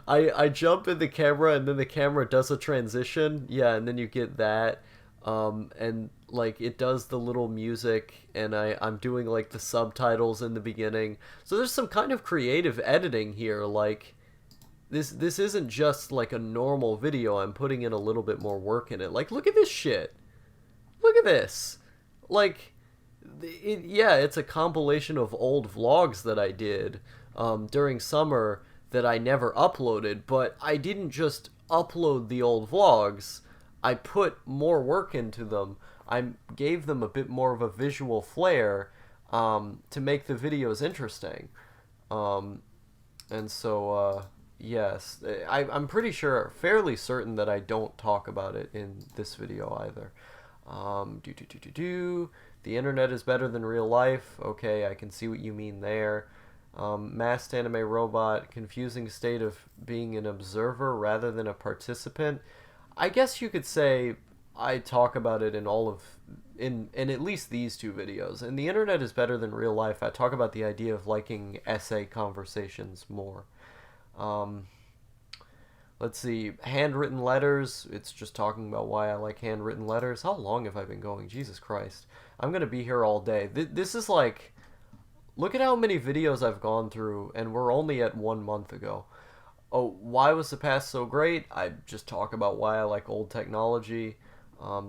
Speaker 1: in the camera and then the camera does a transition. Yeah, and then you get that. And like it does the little music and I'm doing like the subtitles in the beginning. So there's some kind of creative editing here. Like this isn't just like a normal video. I'm putting in a little bit more work in it. Like, look at this shit. Look at this. Like, yeah, it's a compilation of old vlogs that I did during summer that I never uploaded, but I didn't just upload the old vlogs. I put more work into them. I gave them a bit more of a visual flair to make the videos interesting. And so, yes, I'm pretty sure, fairly certain that I don't talk about it in this video either. The internet is better than real life. Okay, I can see what you mean there. Masked anime robot, confusing state of being an observer rather than a participant. I guess you could say I talk about it in at least these two videos. And the internet is better than real life. I talk about the idea of liking essay conversations more. Let's see, handwritten letters. It's just talking about why I like handwritten letters. How long have I been going? Jesus Christ. I'm going to be here all day. This is like, look at how many videos I've gone through, and we're only at 1 month ago. Oh, why was the past so great? I just talk about why I like old technology.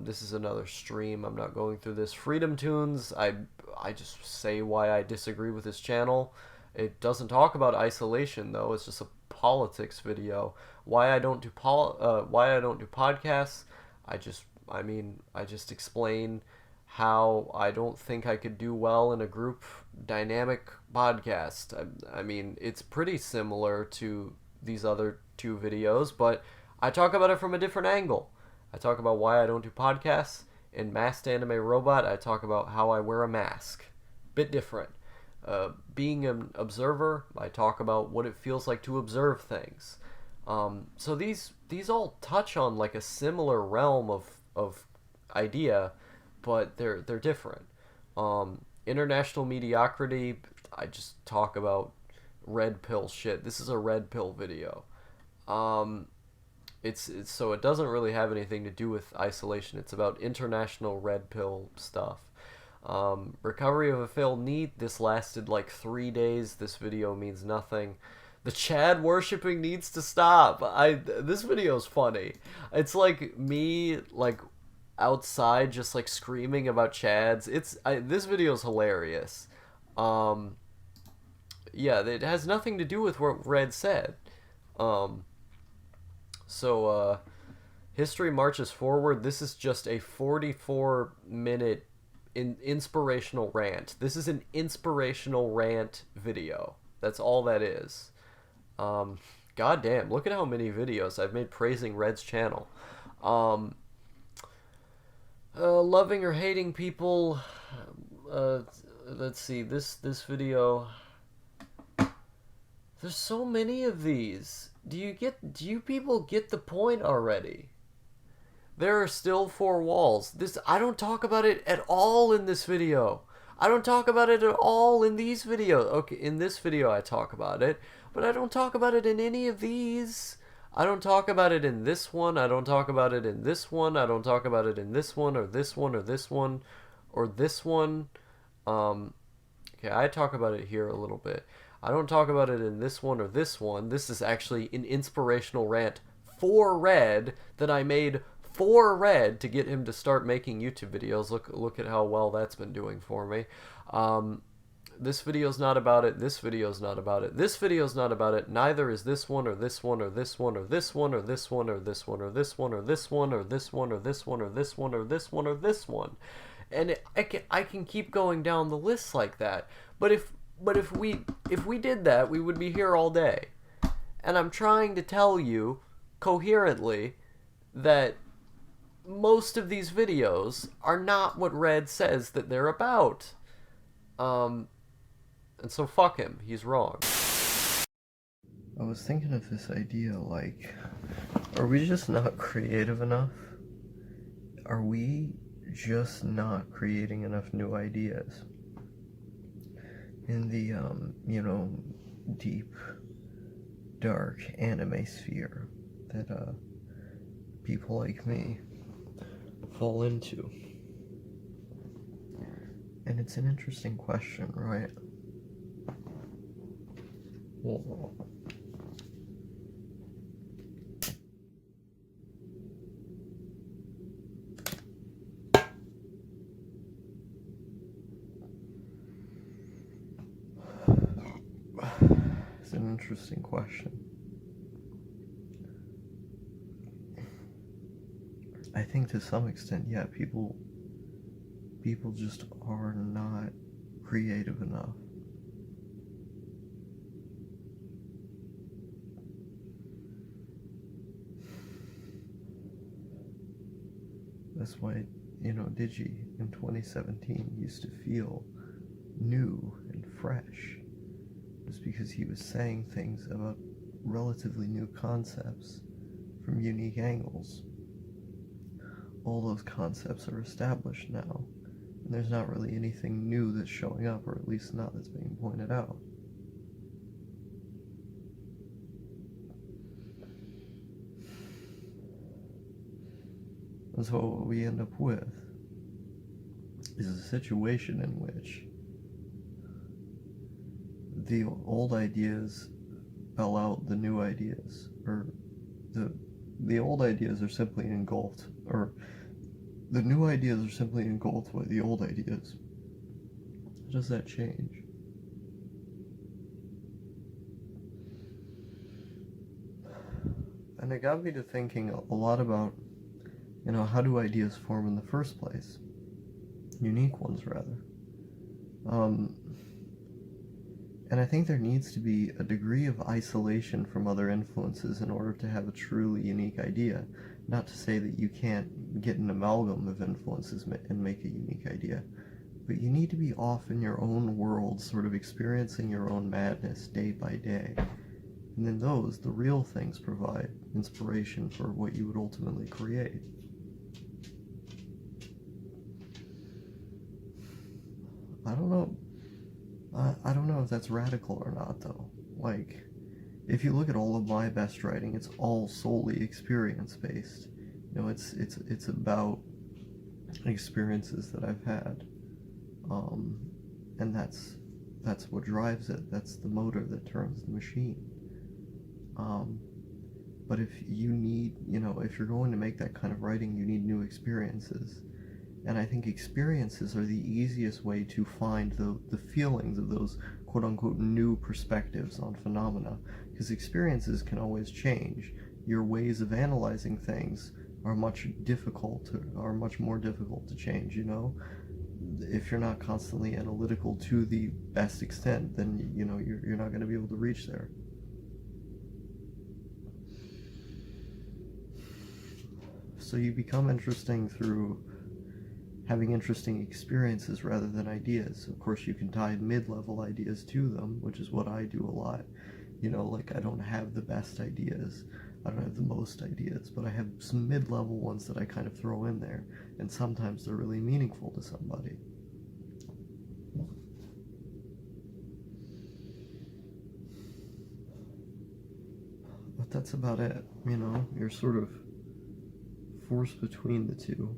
Speaker 1: This is another stream. I'm not going through this. Freedom Tunes. I just say why I disagree with this channel. It doesn't talk about isolation though. It's just a politics video. Why I don't do podcasts. I just explain how I don't think I could do well in a group dynamic podcast. I mean, it's pretty similar to these other two videos, but I talk about it from a different angle. I talk about why I don't do podcasts. In Masked Anime Robot, I talk about how I wear a mask. Bit different. Being an observer, I talk about what it feels like to observe things. So these all touch on like a similar realm of idea, but they're different. International mediocrity, I just talk about red pill shit. This is a red pill video. It's so it doesn't really have anything to do with isolation. It's about international red pill stuff. Recovery of a failed NEET. This lasted like 3 days. This video means nothing. The Chad worshipping needs to stop. This video is funny. It's like me like outside just like screaming about Chads. This video is hilarious. Yeah, it has nothing to do with what Red said. So history marches forward. This is just a 44-minute inspirational rant. This is an inspirational rant video. That's all that is. God damn, look at how many videos I've made praising Red's channel. Loving or hating people. Let's see, this video. There's so many of these. Do you people get the point already? There are still 4 walls. I don't talk about it at all in this video. I don't talk about it at all in these videos. Okay, in this video I talk about it, but I don't talk about it in any of these. I don't talk about it in this one. I don't talk about it in this one. I don't talk about it in this one or this one or this one or this one. Okay, I talk about it here a little bit. I don't talk about it in this one or this one. This is actually an inspirational rant for Red that I made for Red to get him to start making YouTube videos. Look at how well that's been doing for me. This video's not about it. This video's not about it. This video's not about it. Neither is this one or this one or this one or this one or this one or this one or this one or this one or this one or this one or this one or this one or this one. And I can keep going down the list like that. But if we did that, we would be here all day. And I'm trying to tell you coherently that most of these videos are not what Red says that they're about. And so fuck him, he's wrong. I was thinking of this idea, like, are we just not creative enough? Are we just not creating enough new ideas? In the, deep, dark anime sphere that, people like me fall into. And it's an interesting question, right? Whoa. It's an interesting question. I think to some extent, yeah, people just are not creative enough. That's why, Digi in 2017 used to feel new and fresh. Just because he was saying things about relatively new concepts from unique angles. All those concepts are established now, and there's not really anything new that's showing up, or at least not that's being pointed out. And so what we end up with is a situation in which the old ideas spell out the new ideas, or the old ideas are simply engulfed, or the new ideas are simply engulfed by the old ideas. How does that change? And it got me to thinking a lot about, how do ideas form in the first place? Unique ones, rather. And I think there needs to be a degree of isolation from other influences in order to have a truly unique idea. Not to say that you can't get an amalgam of influences and make a unique idea, but you need to be off in your own world, sort of experiencing your own madness day by day. And then the real things, provide inspiration for what you would ultimately create. I don't know if that's radical or not, though. Like, if you look at all of my best writing, it's all solely experience-based. It's about experiences that I've had, and that's what drives it. That's the motor that turns the machine. But if you need, if you're going to make that kind of writing, you need new experiences. And I think experiences are the easiest way to find the feelings of those quote-unquote new perspectives on phenomena, because experiences can always change. Your ways of analyzing things are much more difficult to change, If you're not constantly analytical to the best extent, then, you're not going to be able to reach there. So you become interesting through having interesting experiences rather than ideas. Of course, you can tie mid-level ideas to them, which is what I do a lot. Like, I don't have the best ideas. I don't have the the most ideas, but I have some mid-level ones that I kind of throw in there, and sometimes they're really meaningful to somebody. But that's about it, you know? You're sort of forced between the two.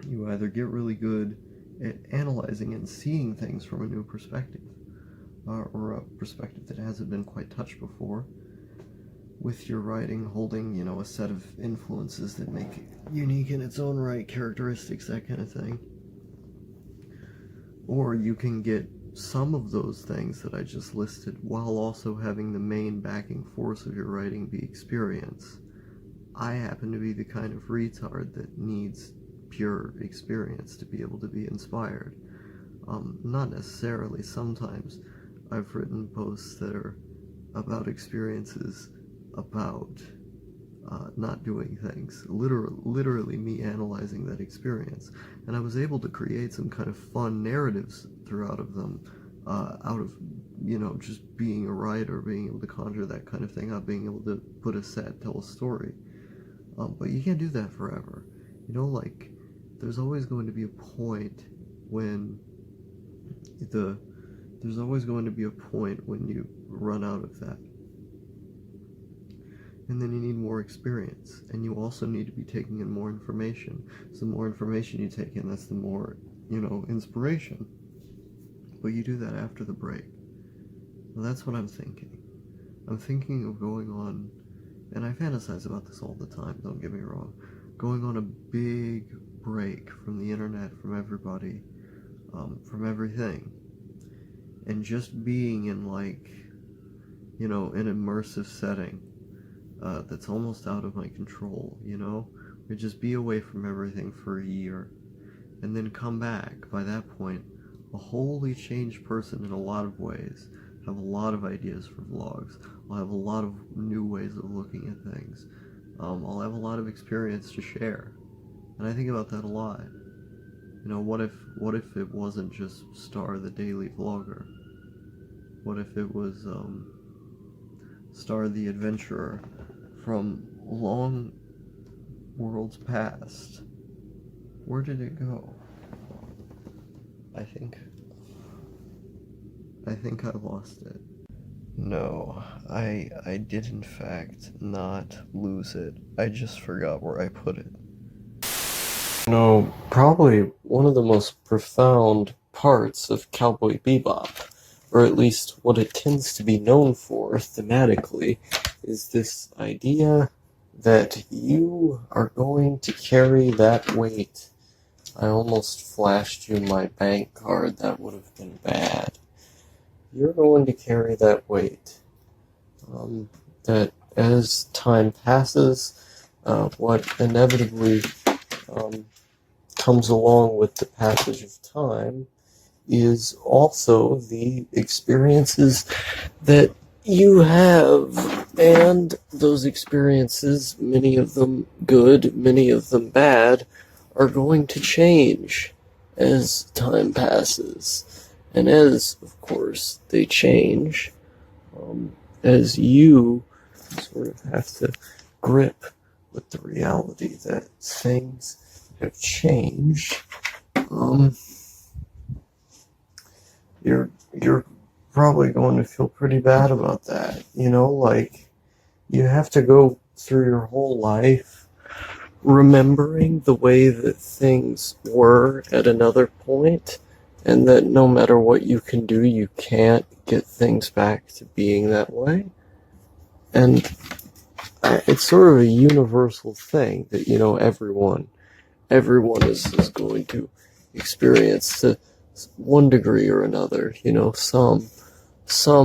Speaker 1: You either get really good at analyzing and seeing things from a new perspective, or a perspective that hasn't been quite touched before, with your writing holding, you know, a set of influences that make it unique in its own right, characteristics, that kind of thing. Or you can get some of those things that I just listed while also having the main backing force of your writing be experience. I happen to be the kind of retard that needs pure experience to be able to be inspired. Not necessarily. Sometimes I've written posts that are about experiences about not doing things, literally me analyzing that experience, and I was able to create some kind of fun narratives throughout of them, out of, you know, just being a writer, being able to conjure that kind of thing out, being able to put a set, tell a story. But you can't do that forever, you know. Like, there's always going to be a point when there's always going to be a point when you run out of that. And then you need more experience, and you also need to be taking in more information. So the more information you take in, that's the more, you know, inspiration. But you do that after the break. Well, that's what I'm thinking. I'm thinking of going on, and I fantasize about this all the time, don't get me wrong, going on a big break from the internet, from everybody, from everything, and just being in, like, you know, an immersive setting. That's almost out of my control, you know? Or just be away from everything for a year, and then come back. By that point, a wholly changed person in a lot of ways. Have a lot of ideas for vlogs. I'll have a lot of new ways of looking at things. I'll have a lot of experience to share. And I think about that a lot. You know, what if it wasn't just Star the Daily Vlogger? What if it was, Star the Adventurer from long worlds past? Where did it go? I think I lost it. No, I did in fact not lose it. I just forgot where I put it. No, probably one of the most profound parts of Cowboy Bebop, or at least what it tends to be known for thematically, is this idea that you are going to carry that weight. I almost flashed you my bank card. That would have been bad. You're going to carry that weight. That as time passes, what inevitably comes along with the passage of time is also the experiences that you have, and those experiences, many of them good, many of them bad, are going to change as time passes. And as, of course, they change, as you sort of have to grip with the reality that things have changed, you're probably going to feel pretty bad about that, you know? Like, you have to go through your whole life remembering the way that things were at another point, and that no matter what you can do, you can't get things back to being that way. And it's sort of a universal thing that, you know, everyone is going to experience to one degree or another, you know, some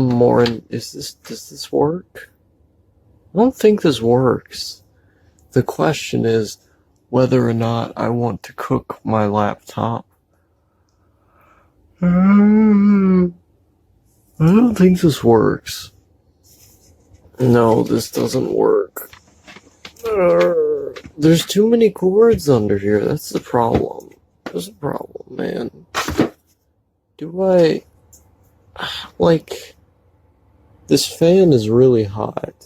Speaker 1: more. Does this work? I don't think this works. The question is whether or not I want to cook my laptop. I don't think this works. No, this doesn't work. There's too many cords under here. That's the problem. There's a problem, man. Do I... Like... This fan is really hot.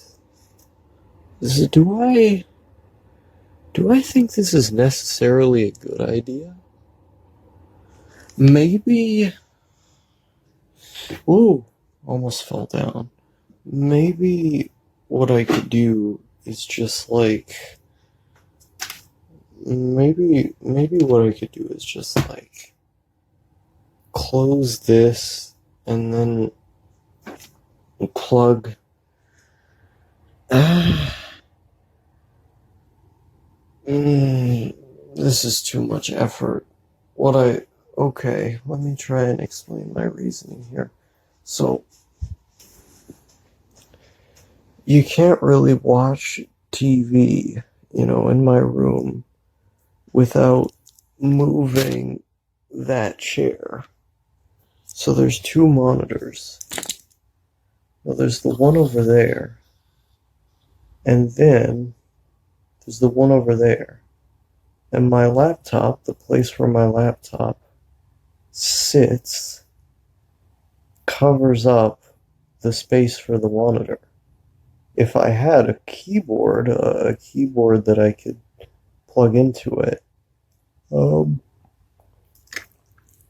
Speaker 2: do I think this is necessarily a good idea? Maybe. Ooh, almost fell down. Maybe what I could do is just like maybe what I could do is just like close this and then plug. This is too much effort. Okay, let me try and explain my reasoning here. So, you can't really watch TV, in my room without moving that chair. So there's two monitors. Well, there's the one over there, and then there's the one over there. And my laptop, the place where my laptop sits, covers up the space for the monitor. If I had a keyboard that I could plug into it,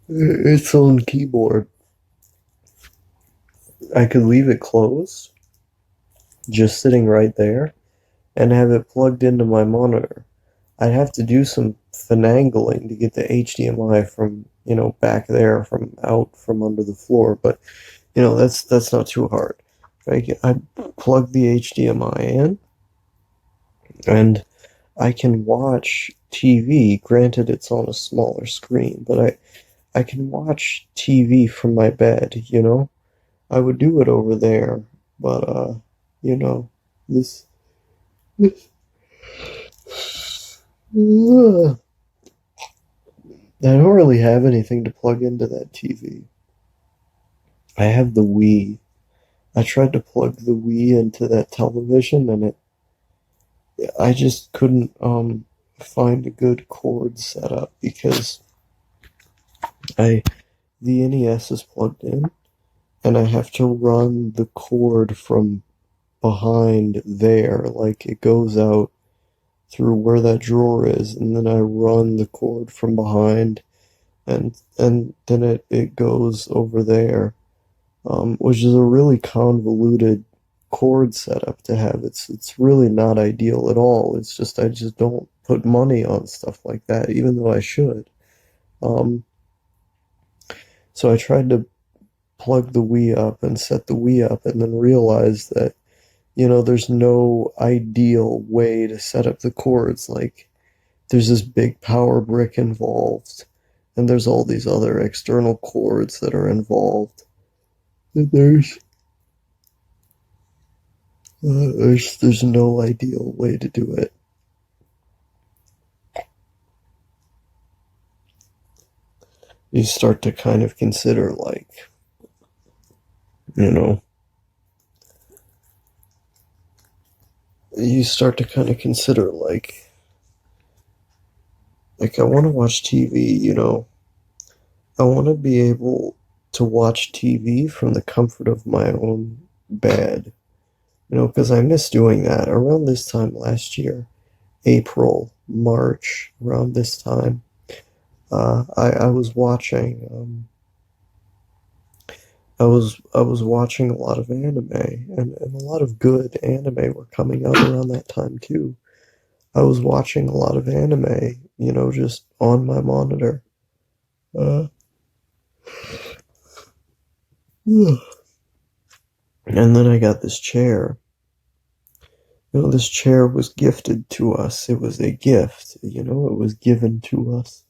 Speaker 2: its own keyboard, I could leave it closed, just sitting right there, and have it plugged into my monitor. I'd have to do some finagling to get the HDMI from, back there, from out from under the floor, but, that's not too hard. I plug the HDMI in, and I can watch TV. Granted, it's on a smaller screen, but I can watch TV from my bed, I would do it over there, but, this, this I don't really have anything to plug into that TV. I have the Wii. I tried to plug the Wii into that television, and I just couldn't find a good cord setup because the NES is plugged in, and I have to run the cord from behind there, like it goes out through where that drawer is, and then I run the cord from behind, and then it goes over there, which is a really convoluted cord setup to have. It's really not ideal at all. It's just I just don't put money on stuff like that, even though I should. So I tried to plug the Wii up and set the Wii up, and then realized that there's no ideal way to set up the cords. Like, there's this big power brick involved, and there's all these other external cords that are involved. And there's no ideal way to do it. You start to kind of consider, like, like I want to watch TV, I want to be able to watch TV from the comfort of my own bed, because I miss doing that. Around this time last year, April, March, around this time, I was watching, I was watching a lot of anime, and a lot of good anime were coming out around that time too. I was watching a lot of anime, just on my monitor. Uh, and then I got this chair. This chair was gifted to us. It was a gift, it was given to us.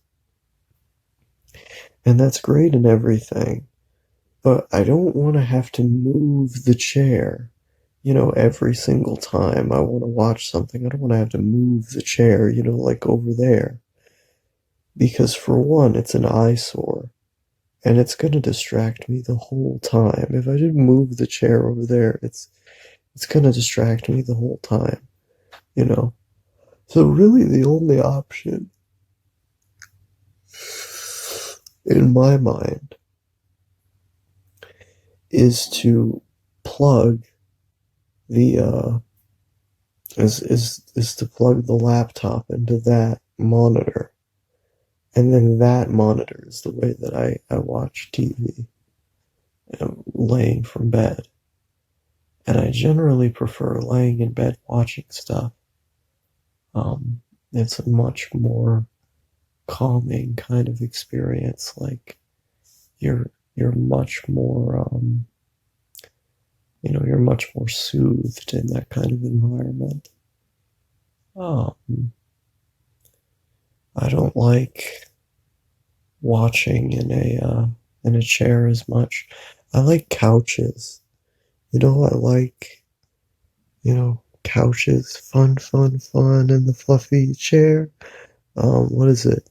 Speaker 2: And that's great and everything. But I don't want to have to move the chair, every single time I want to watch something. I don't want to have to move the chair, like over there. Because for one, it's an eyesore, and it's going to distract me the whole time. If I didn't move the chair over there, it's going to distract me the whole time, So really the only option, in my mind, is to plug the is to plug the laptop into that monitor. And then that monitor is the way that I watch TV, laying from bed. And I generally prefer laying in bed watching stuff. It's a much more calming kind of experience. Like you're much more you're much more soothed in that kind of environment. I don't like watching in a chair as much. I like couches. I like couches, fun, fun, fun, in the fluffy chair. What is it?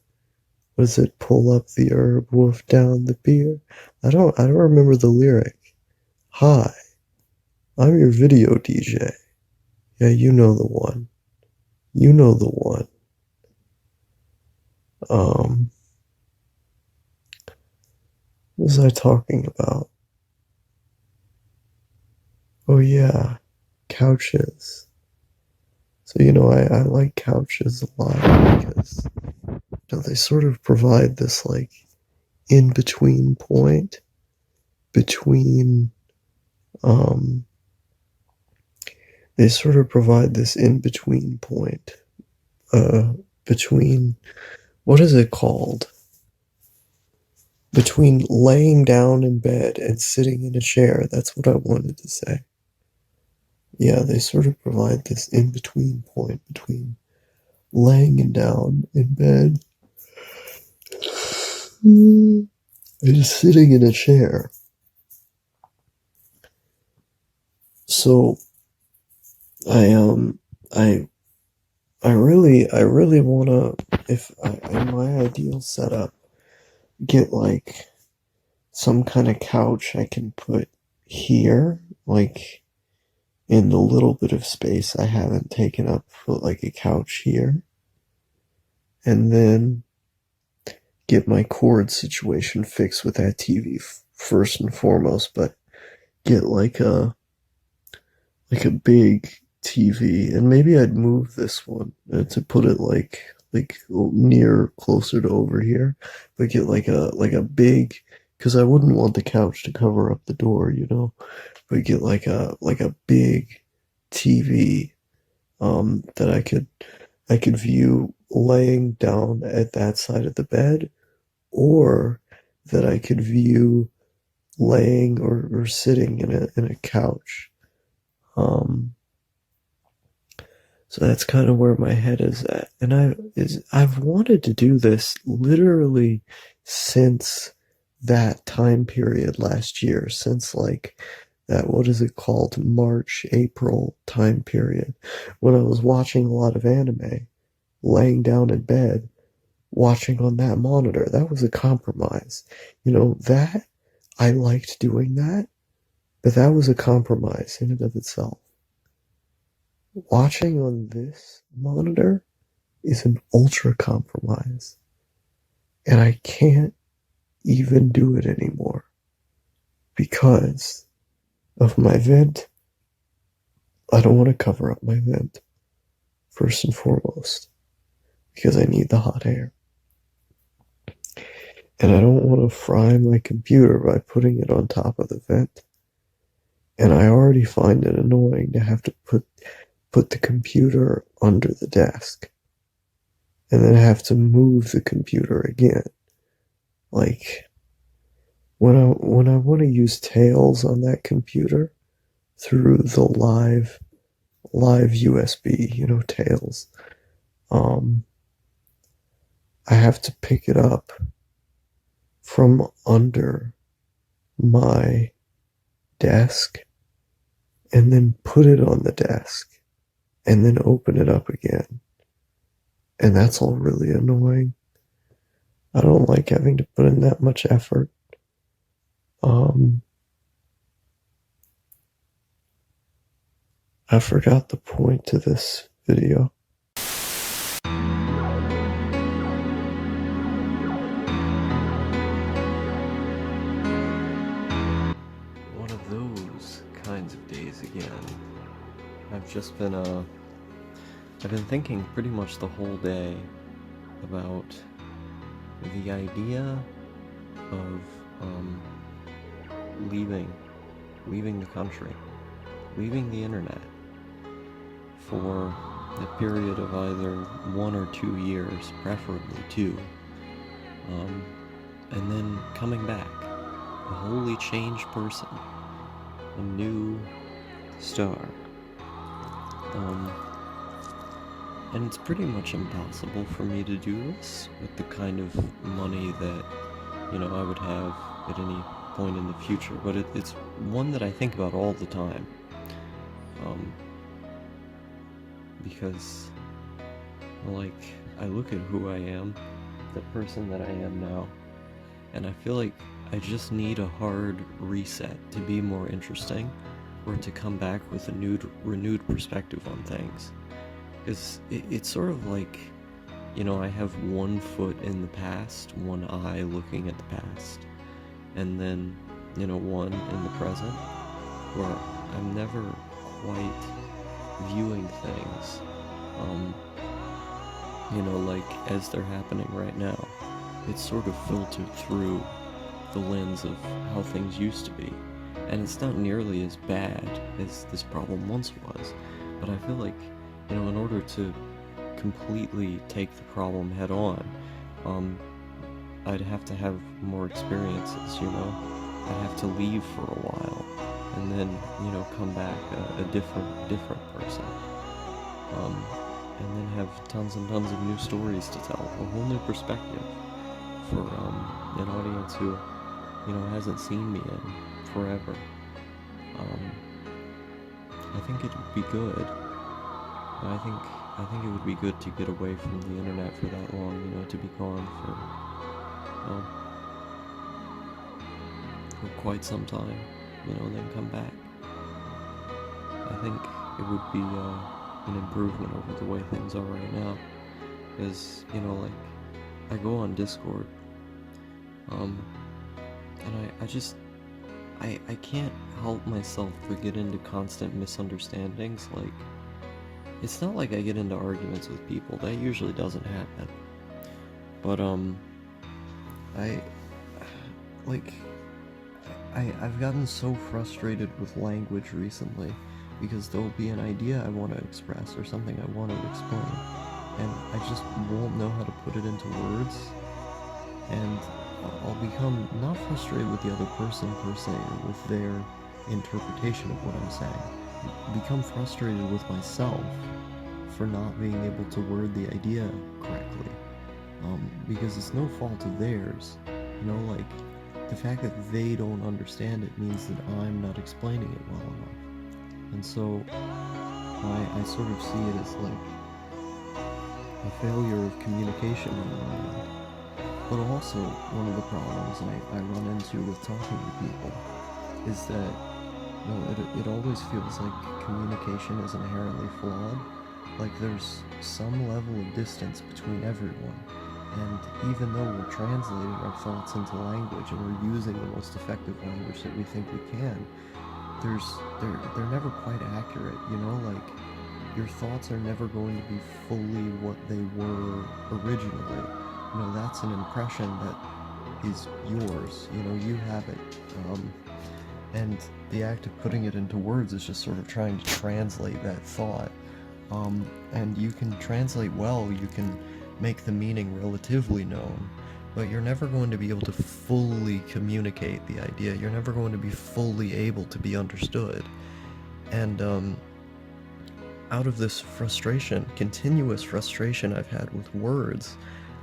Speaker 2: What is it? Pull up the herb, wolf down the beer. I don't remember the lyric. Hi, I'm your video DJ. Yeah, you know the one. You know the one. What was I talking about? Oh yeah, couches. So I like couches a lot because they sort of provide this like in between point between they sort of provide this in between point between, what is it called, between laying down in bed and sitting in a chair. That's what I wanted to say. Yeah, they sort of provide this in between point between laying down in bed and just sitting in a chair. So I really wanna, if in my ideal setup, get like some kind of couch I can put here, like in the little bit of space I haven't taken up, put like a couch here, and then get my cord situation fixed with that TV first and foremost, but get like a big TV, and maybe I'd move this one to put it like near closer to over here, but get like a big, because I wouldn't want the couch to cover up the door, but get like a big TV that I could view laying down at that side of the bed, or that I could view laying or sitting in a couch. So that's kind of where my head is at. And I've wanted to do this literally since that time period last year, since like that, what is it called? March, April time period, when I was watching a lot of anime, laying down in bed, watching on that monitor. That was a compromise. That I liked doing that, but that was a compromise in and of itself. Watching on this monitor is an ultra compromise, and I can't even do it anymore because of my vent. I don't want to cover up my vent, first and foremost, because I need the hot air. And I don't want to fry my computer by putting it on top of the vent. And I already find it annoying to have to put the computer under the desk and then have to move the computer again. Like when I want to use Tails on that computer through the live USB, Tails, I have to pick it up from under my desk and then put it on the desk and then open it up again. And that's all really annoying. I don't like having to put in that much effort. I forgot the point to this video. One of those kinds of days again. I've just been I've been thinking pretty much the whole day about the idea of leaving the country, leaving the internet for a period of either 1 or 2 years, preferably 2, and then coming back, a wholly changed person, a new star. And it's pretty much impossible for me to do this with the kind of money that, I would have at any point in the future, but it's one that I think about all the time. Because, I look at who I am, the person that I am now, and I feel like I just need a hard reset to be more interesting, or to come back with a renewed perspective on things. Because it's sort of like, I have one foot in the past, one eye looking at the past, and then, one in the present, where I'm never quite viewing things, as they're happening right now. It's sort of filtered through the lens of how things used to be, and it's not nearly as bad as this problem once was, but I feel like, in order to completely take the problem head on, I'd have to have more experiences, I'd have to leave for a while, and then, come back a different person, and then have tons and tons of new stories to tell, a whole new perspective for an audience who, hasn't seen me in forever. I think it would be good. I think it would be good to get away from the internet for that long, to be gone for quite some time, and then come back. I think it would be an improvement over the way things are right now, because, I go on Discord, and I can't help myself but get into constant misunderstandings. It's not like I get into arguments with people, that usually doesn't happen, but I've gotten so frustrated with language recently, because there'll be an idea I want to express, or something I want to explain, and I just won't know how to put it into words, and I'll become not frustrated with the other person per se, or with their interpretation of what I'm saying, become frustrated with myself for not being able to word the idea correctly, because it's no fault of theirs, the fact that they don't understand it means that I'm not explaining it well enough, and so I sort of see it as a failure of communication on one end. But also, one of the problems I run into with talking to people is that, it always feels like communication is inherently flawed. There's some level of distance between everyone, and even though we're translating our thoughts into language, and we're using the most effective language that we think we can, they're never quite accurate, your thoughts are never going to be fully what they were originally. That's an impression that is yours, you have it, and the act of putting it into words is just sort of trying to translate that thought, and you can translate well, you can make the meaning relatively known, but you're never going to be able to fully communicate the idea, you're never going to be fully able to be understood, and out of this continuous frustration I've had with words,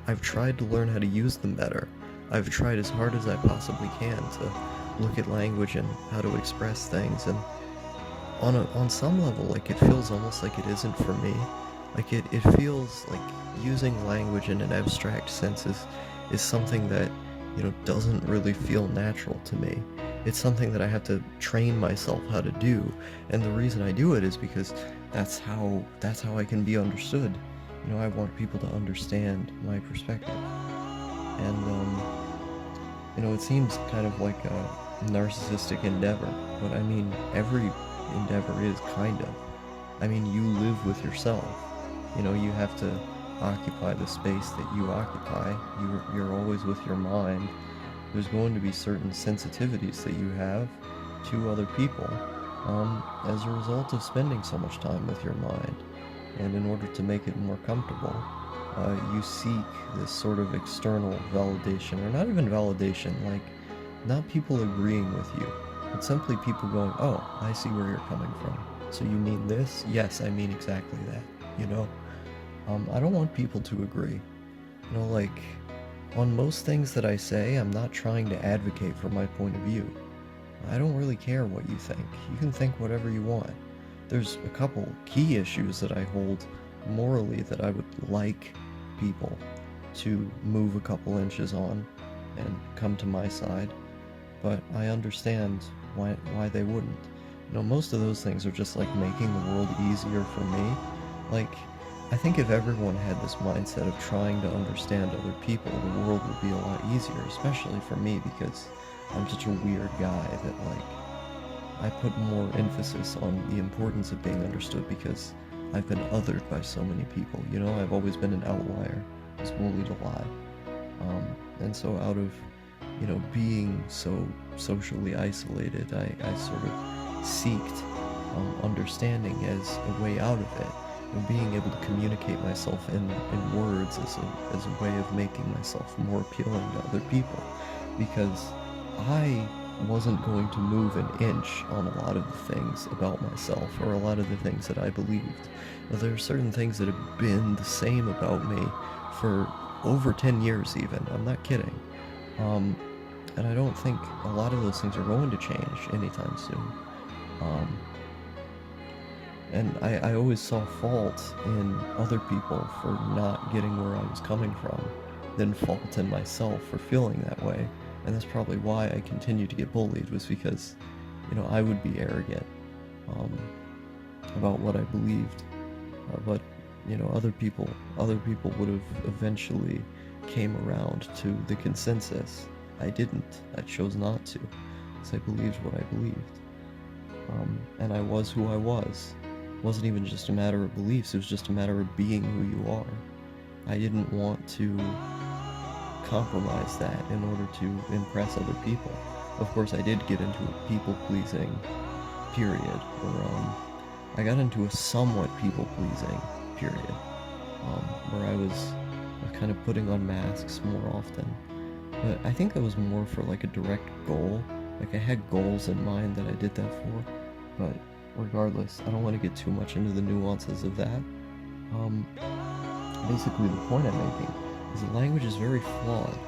Speaker 2: I've tried to learn how to use them better. I've tried as hard as I possibly can to look at language and how to express things, and on some level, it feels almost like it isn't for me. It feels like using language in an abstract sense is something that, doesn't really feel natural to me. It's something that I have to train myself how to do, and the reason I do it is because that's how I can be understood. I want people to understand my perspective. And, it seems kind of like a narcissistic endeavor, but every endeavor is kind of. You live with yourself. You know, you have to occupy the space that you occupy. You're always with your mind. There's going to be certain sensitivities that you have to other people as a result of spending so much time with your mind. And in order to make it more comfortable, you seek this sort of external validation, or not even validation, like not people agreeing with you, but simply people going, oh, I see where you're coming from. So you mean this? Yes, I mean exactly that, you know? I don't want people to agree. You know, like, on most things that I say, I'm not trying to advocate for my point of view. I don't really care what you think. You can think whatever you want. There's a couple key issues that I hold morally that I would like people to move a couple inches on and come to my side, but I understand why they wouldn't. You know, most of those things are just like making the world easier for me. Like, I think if everyone had this mindset of trying to understand other people, the world would be a lot easier, especially for me, because I'm such a weird guy that, like, I put more emphasis on the importance of being understood because I've been othered by so many people. You know, I've always been an outlier. I was bullied a lot. And so out of, you know, being so socially isolated, I sort of seeked understanding as a way out of it. And being able to communicate myself in words as a way of making myself more appealing to other people. Because I wasn't going to move an inch on a lot of the things about myself, or a lot of the things that I believed. Now, there are certain things that have been the same about me for over 10 years even. I'm not kidding. And I don't think a lot of those things are going to change anytime soon. And I always saw fault in other people for not getting where I was coming from, then fault in myself for feeling that way. And that's probably why I continued to get bullied, was because, you know, I would be arrogant about what I believed. But, you know, other people would have eventually came around to the consensus. I didn't. I chose not to, because I believed what I believed. And I was who I was. It wasn't even just a matter of beliefs, it was just a matter of being who you are. I didn't want to compromise that in order to impress other people. Of course, I did get into a people-pleasing period, or I got into a somewhat people-pleasing period, where I was kind of putting on masks more often. But I think that was more for like a direct goal. Like, I had goals in mind that I did that for, but regardless, I don't want to get too much into the nuances of that. Basically, the point I'm making is that language is very flawed,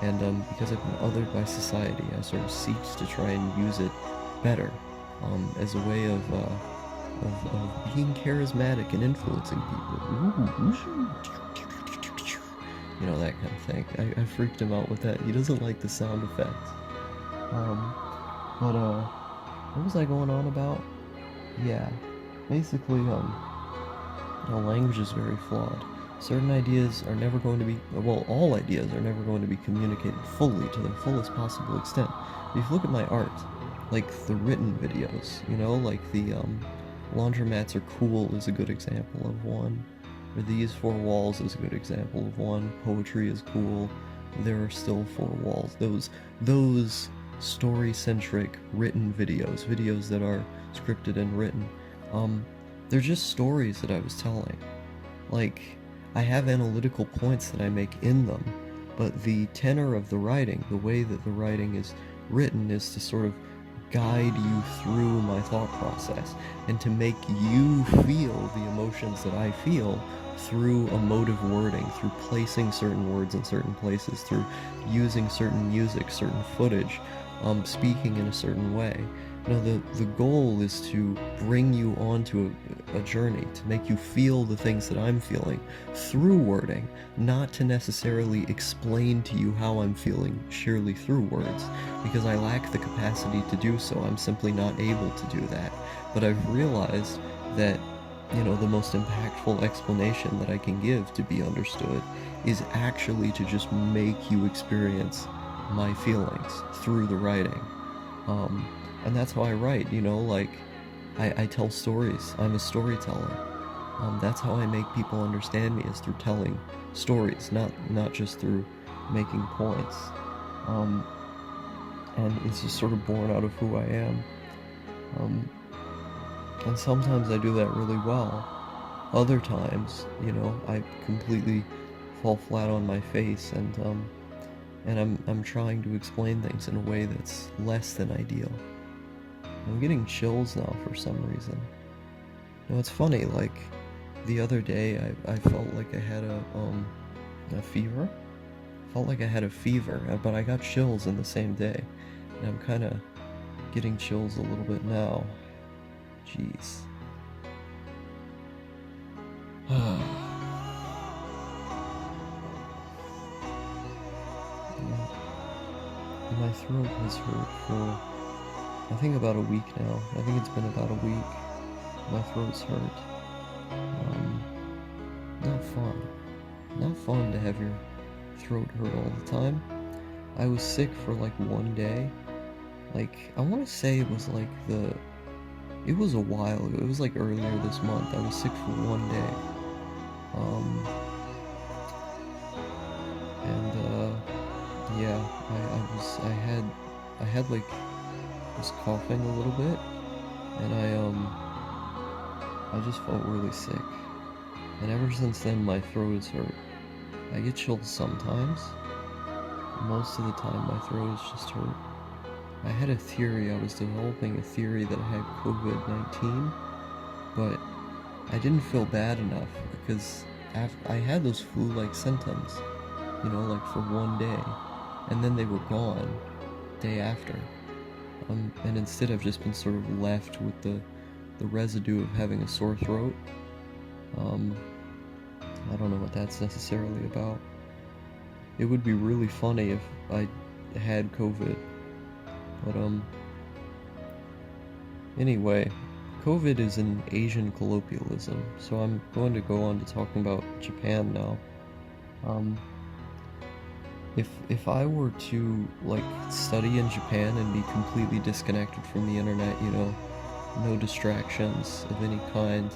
Speaker 2: and because I've been othered by society, I sort of seeked to try and use it better, as a way of being charismatic and influencing people. You know, that kind of thing. I freaked him out with that. He doesn't like the sound effects. What was I going on about? Yeah, basically, language is very flawed. Certain ideas are never going to be, well, all ideas are never going to be communicated fully to their fullest possible extent. If you look at my art, like the written videos, you know, like the laundromats are cool is a good example of one, or these four walls is a good example of one, poetry is cool, there are still four walls, those story-centric written videos that are scripted and written, they're just stories that I was telling. Like, I have analytical points that I make in them, but the tenor of the writing, the way that the writing is written, is to sort of guide you through my thought process, and to make you feel the emotions that I feel through emotive wording, through placing certain words in certain places, through using certain music, certain footage, speaking in a certain way. You know, the goal is to bring you onto a journey, to make you feel the things that I'm feeling through wording, not to necessarily explain to you how I'm feeling sheerly through words, because I lack the capacity to do so. I'm simply not able to do that. But I've realized that, you know, the most impactful explanation that I can give to be understood is actually to just make you experience my feelings through the writing. And that's how I write, you know, like, I tell stories. I'm a storyteller. That's how I make people understand me, is through telling stories, not just through making points. And it's just sort of born out of who I am. And sometimes I do that really well. Other times, I completely fall flat on my face, and I'm trying to explain things in a way that's less than ideal. I'm getting chills now for some reason. It's funny, like, the other day I felt like I had a fever. Felt like I had a fever, but I got chills in the same day. And I'm kind of getting chills a little bit now. Jeez. My throat has hurt for, I think, about a week now. I think it's been about a week. My throat's hurt. Not fun. Not fun to have your throat hurt all the time. I was sick for like one day. Like, I want to say it was like it was a while ago. It was like earlier this month. I was sick for one day. Yeah, I had like, was coughing a little bit, and I just felt really sick. And ever since then, my throat is hurt. I get chills sometimes. Most of the time, my throat is just hurt. I had a theory, I was developing a theory that I had COVID-19, but I didn't feel bad enough because I had those flu-like symptoms, like for one day, and then they were gone day after. And instead I've just been sort of left with the residue of having a sore throat. I don't know what that's necessarily about. It would be really funny if I had COVID. But, anyway, COVID is an Asian colloquialism, so I'm going to go on to talking about Japan now. If I were to, like, study in Japan and be completely disconnected from the internet, no distractions of any kind,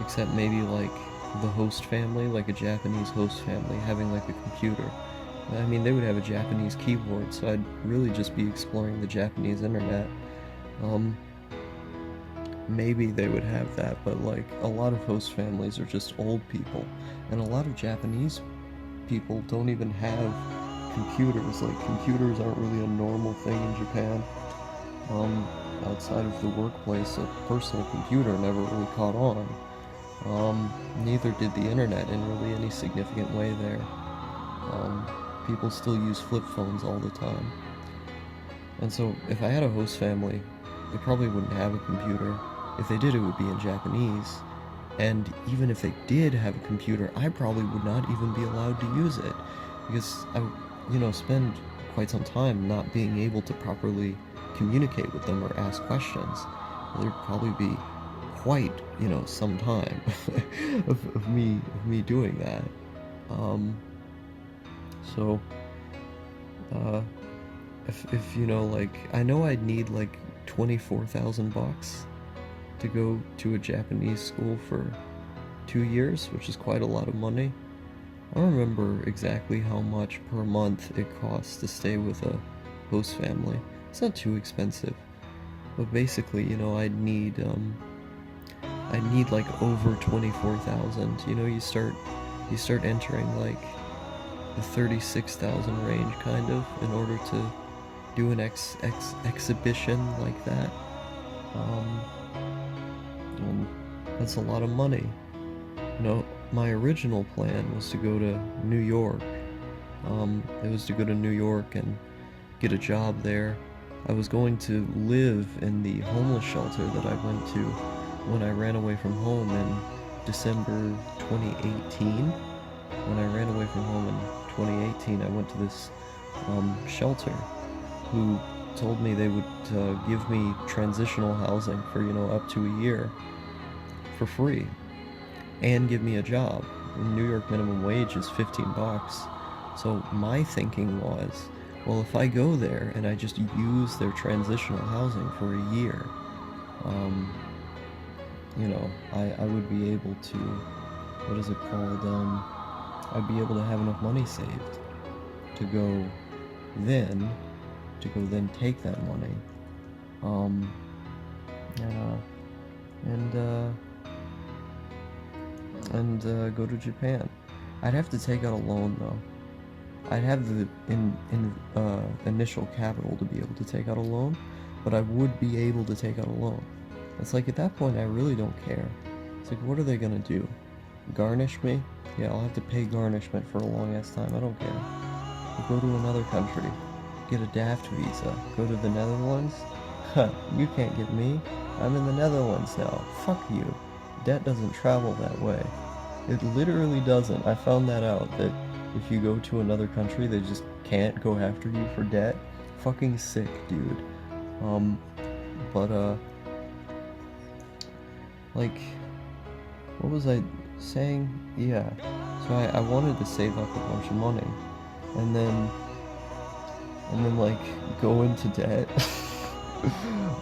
Speaker 2: except maybe, like, the host family, like a Japanese host family, having, like, a computer. I mean, they would have a Japanese keyboard, so I'd really just be exploring the Japanese internet. Maybe they would have that, but like, a lot of host families are just old people, and a lot of Japanese people don't even have computers. Like, computers aren't really a normal thing in Japan. Outside of the workplace, a personal computer never really caught on. Neither did the internet in really any significant way there. People still use flip phones all the time. And so, if I had a host family, they probably wouldn't have a computer. If they did, it would be in Japanese. And even if they did have a computer, I probably would not even be allowed to use it. Because I would, spend quite some time not being able to properly communicate with them or ask questions. There'd probably be quite, some time of me doing that. So, if like, I know I'd need like $24,000 to go to a Japanese school for 2 years, which is quite a lot of money. I don't remember exactly how much per month it costs to stay with a host family. It's not too expensive, but basically, I'd need like over 24,000. You start entering like the 36,000 range, kind of, in order to do an exhibition like that. And that's a lot of money. My original plan was to go to New York. It was to go to New York and get a job there. I was going to live in the homeless shelter that I went to when I ran away from home in December 2018. When I ran away from home in 2018, I went to this shelter who told me they would give me transitional housing for, up to a year for free, and give me a job. New York minimum wage is $15. So my thinking was, well, if I go there and I just use their transitional housing for a year, I would be able to, what is it called, I'd be able to have enough money saved to go then take that money, go to Japan. I'd have to take out a loan though. I'd have the initial capital to be able to take out a loan, but I would be able to take out a loan. It's like at that point I really don't care. It's like, what are they gonna do? Garnish me? Yeah, I'll have to pay garnishment for a long ass time. I don't care. I'll go to another country, get a daft visa, go to the Netherlands. Huh, you can't get me. I'm in the Netherlands now. Fuck you. Debt doesn't travel that way. It literally doesn't. I found that out, that if you go to another country, they just can't go after you for debt. Fucking sick, dude. Like, what was I saying? Yeah, so I wanted to save up a bunch of money, and then like go into debt,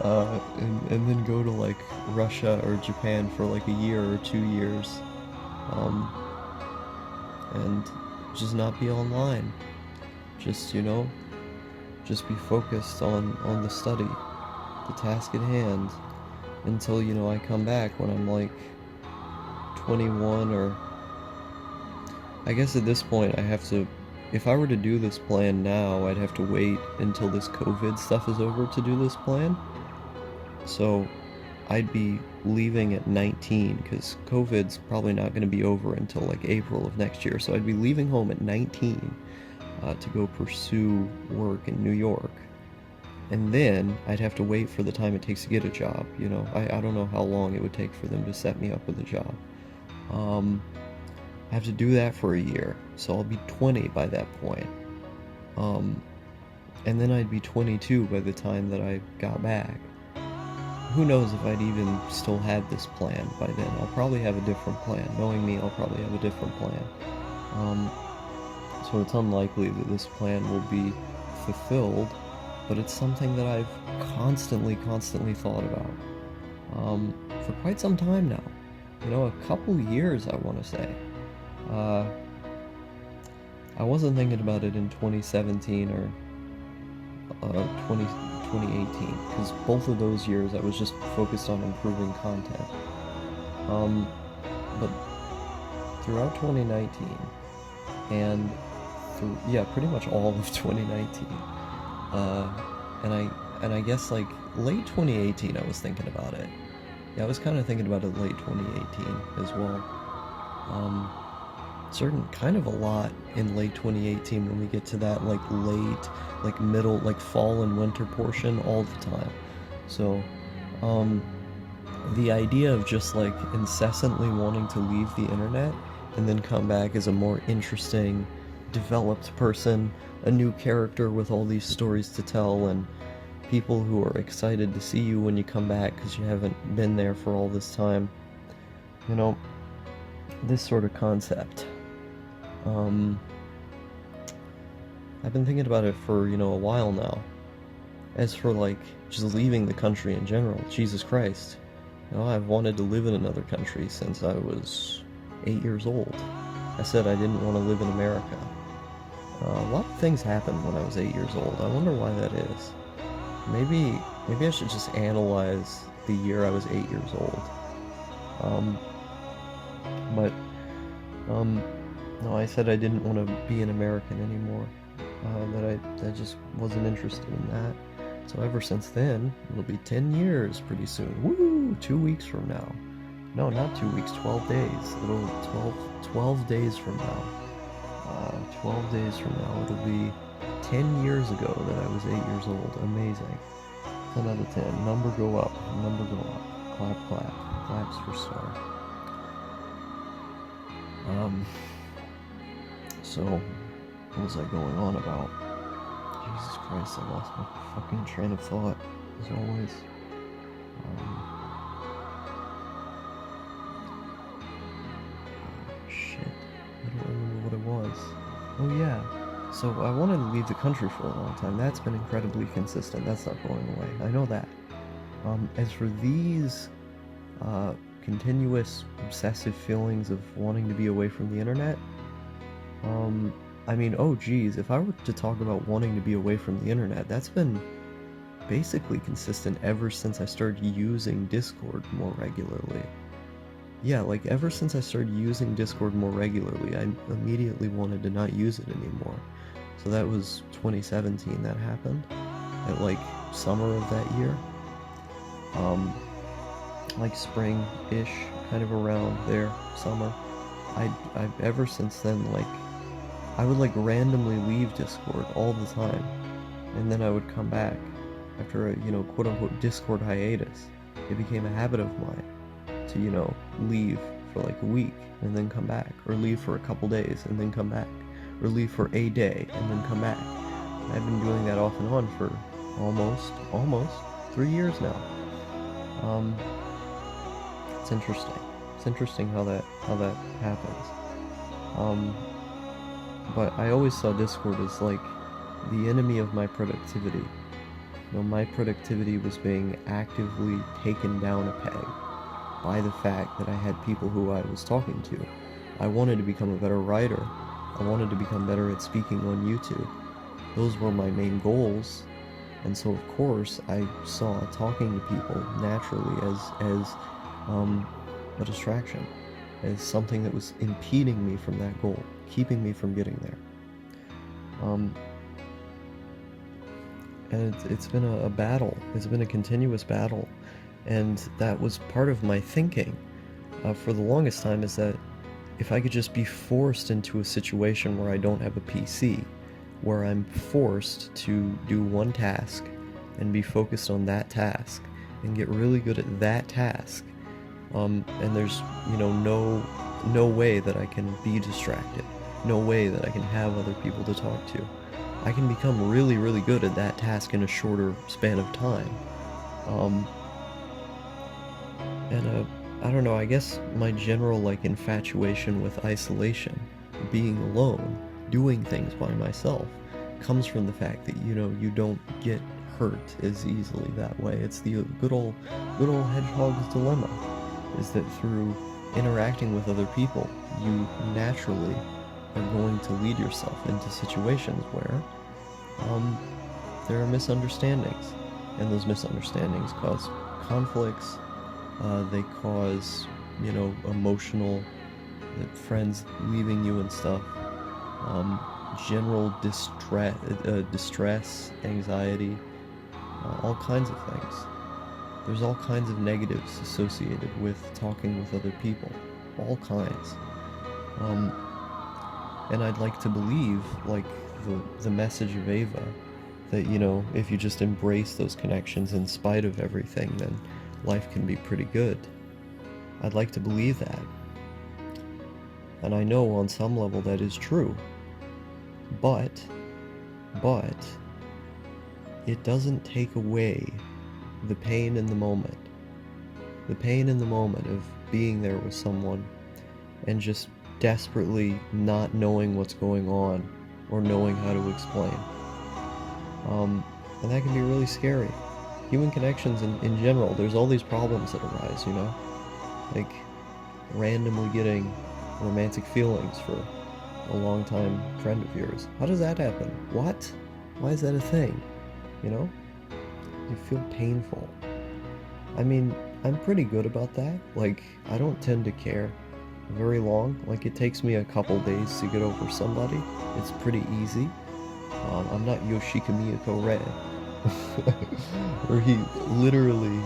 Speaker 2: and then go to like Russia or Japan for like a year or 2 years, and just not be online, just just be focused on the study, the task at hand, until I come back when I'm like 21, or I guess at this point I have to, if I were to do this plan now, I'd have to wait until this COVID stuff is over to do this plan. So I'd be leaving at 19, because COVID's probably not going to be over until like April of next year. So I'd be leaving home at 19 to go pursue work in New York. And then I'd have to wait for the time it takes to get a job, I don't know how long it would take for them to set me up with a job. I have to do that for a year, so I'll be 20 by that point. And then I'd be 22 by the time that I got back. Who knows if I'd even still had this plan by then. I'll probably have a different plan. Knowing me, I'll probably have a different plan. So it's unlikely that this plan will be fulfilled, but it's something that I've constantly thought about for quite some time now. A couple years, I want to say. I wasn't thinking about it in 2017 or 2018, because both of those years I was just focused on improving content. But throughout 2019 and pretty much all of 2019, and I guess like late 2018 I was thinking about it. Yeah, I was kind of thinking about it late 2018 as well. Kind of a lot in late 2018 when we get to that like late, like middle, like fall and winter portion all the time. So, the idea of just like incessantly wanting to leave the internet and then come back as a more interesting, developed person, a new character with all these stories to tell, and people who are excited to see you when you come back because you haven't been there for all this time. This sort of concept. I've been thinking about it for, a while now. As for, like, just leaving the country in general, Jesus Christ. I've wanted to live in another country since I was 8 years old. I said I didn't want to live in America. A lot of things happened when I was 8 years old. I wonder why that is. Maybe I should just analyze the year I was 8 years old. No, I said I didn't want to be an American anymore. That I just wasn't interested in that. So ever since then, it'll be 10 years pretty soon. Woo! 2 weeks from now. No, not 2 weeks, 12 days. 12 days from now. 12 days from now, it'll be 10 years ago that I was 8 years old. Amazing. 10 out of 10. Number go up. Number go up. Clap, clap. Claps for star. So, what was I going on about? Jesus Christ, I lost my fucking train of thought, as always. Shit. I don't remember what it was. Oh yeah. So I wanted to leave the country for a long time. That's been incredibly consistent. That's not going away. I know that. As for these continuous obsessive feelings of wanting to be away from the internet. I mean, oh geez, if I were to talk about wanting to be away from the internet, that's been basically consistent ever since I started using Discord more regularly. Yeah, like ever since I started using Discord more regularly, I immediately wanted to not use it anymore. So that was 2017 that happened, at like summer of that year. Like spring-ish, kind of around there, summer. I've ever since then, like, I would like randomly leave Discord all the time, and then I would come back after a, quote-unquote Discord hiatus. It became a habit of mine to, leave for like a week and then come back, or leave for a couple days and then come back, or leave for a day and then come back. I've been doing that off and on for almost 3 years now. It's interesting. It's interesting how that happens. But I always saw Discord as like the enemy of my productivity. My productivity was being actively taken down a peg by the fact that I had people who I was talking to. I wanted to become a better writer. I wanted to become better at speaking on YouTube. Those were my main goals. And so of course I saw talking to people naturally as a distraction, as something that was impeding me from that goal, keeping me from getting there. And it's been a battle. It's been a continuous battle. And that was part of my thinking for the longest time, is that if I could just be forced into a situation where I don't have a PC, where I'm forced to do one task and be focused on that task and get really good at that task, and there's no way that I can be distracted, no way that I can have other people to talk to. I can become really, really good at that task in a shorter span of time. I don't know, I guess my general infatuation with isolation, being alone, doing things by myself, comes from the fact that you don't get hurt as easily that way. It's the good old hedgehog's dilemma, is that through interacting with other people, you naturally are going to lead yourself into situations where there are misunderstandings, and those misunderstandings cause conflicts. They cause emotional, friends leaving you and stuff, general distress, anxiety, all kinds of things. There's all kinds of negatives associated with talking with other people, all kinds. And I'd like to believe, the message of Ava, that if you just embrace those connections in spite of everything, then life can be pretty good. I'd like to believe that. And I know on some level that is true. But it doesn't take away the pain in the moment. The pain in the moment of being there with someone and just desperately not knowing what's going on or knowing how to explain. And that can be really scary. Human connections in general, there's all these problems that arise, like randomly getting romantic feelings for a longtime friend of yours. How does that happen? What? Why is that a thing? You feel painful. I mean, I'm pretty good about that. I don't tend to care very long. It takes me a couple days to get over somebody. It's pretty easy. I'm not Yoshika Miyako Red, where he literally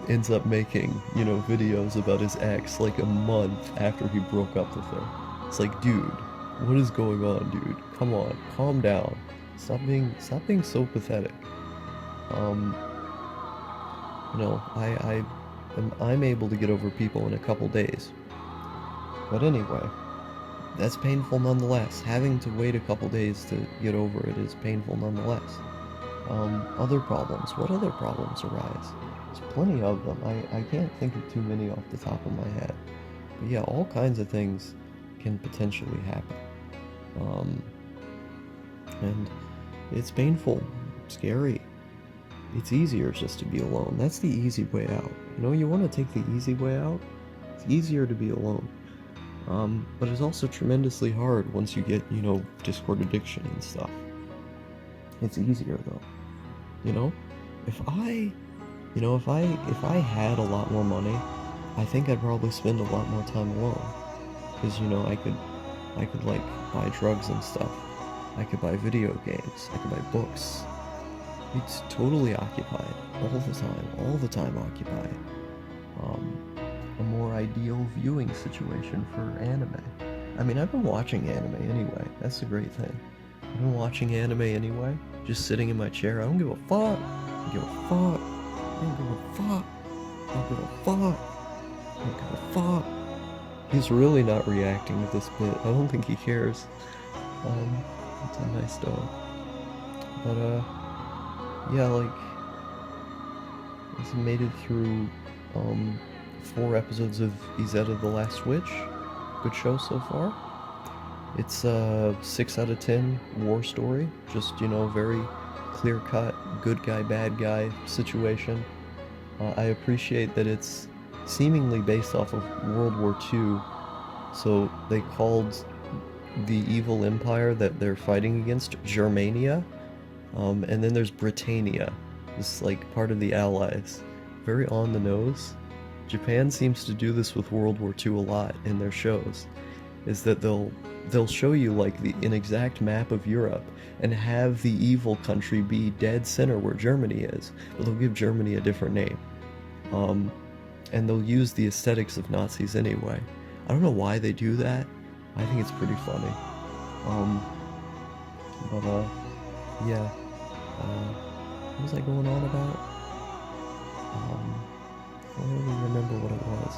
Speaker 2: ends up making, videos about his ex a month after he broke up with her. It's dude, what is going on, dude? Come on, calm down. Stop being so pathetic. I'm able to get over people in a couple days. But anyway, that's painful nonetheless. Having to wait a couple days to get over it is painful nonetheless. Other problems. What other problems arise? There's plenty of them. I can't think of too many off the top of my head. But yeah, all kinds of things can potentially happen. And it's painful, scary. It's easier just to be alone. That's the easy way out. You want to take the easy way out? It's easier to be alone. But it's also tremendously hard once you get, Discord addiction and stuff. It's easier though. If I had a lot more money, I think I'd probably spend a lot more time alone. Because, I could like buy drugs and stuff. I could buy video games. I could buy books. It's totally occupied all the time occupied. A more ideal viewing situation for anime. I mean, I've been watching anime anyway. That's the great thing. I've been watching anime anyway. Just sitting in my chair. I don't give a fuck. I don't give a fuck. I don't give a fuck. I don't give a fuck. I don't give a fuck. He's really not reacting to this bit. I don't think he cares. It's a nice dog. But, yeah, like, he's made it through, 4 episodes of Izetta the Last Witch. Good show so far. It's a 6 out of 10 war story. Just, very clear-cut, good guy, bad guy situation. I appreciate that it's seemingly based off of World War II. So they called the evil empire that they're fighting against Germania. And then there's Britannia. This like part of the Allies. Very on the nose. Japan seems to do this with World War II a lot in their shows. Is that they'll show you like an exact map of Europe and have the evil country be dead center where Germany is, but they'll give Germany a different name. And they'll use the aesthetics of Nazis anyway. I don't know why they do that. I think it's pretty funny. Yeah. What was I going on about? I don't really remember what it was.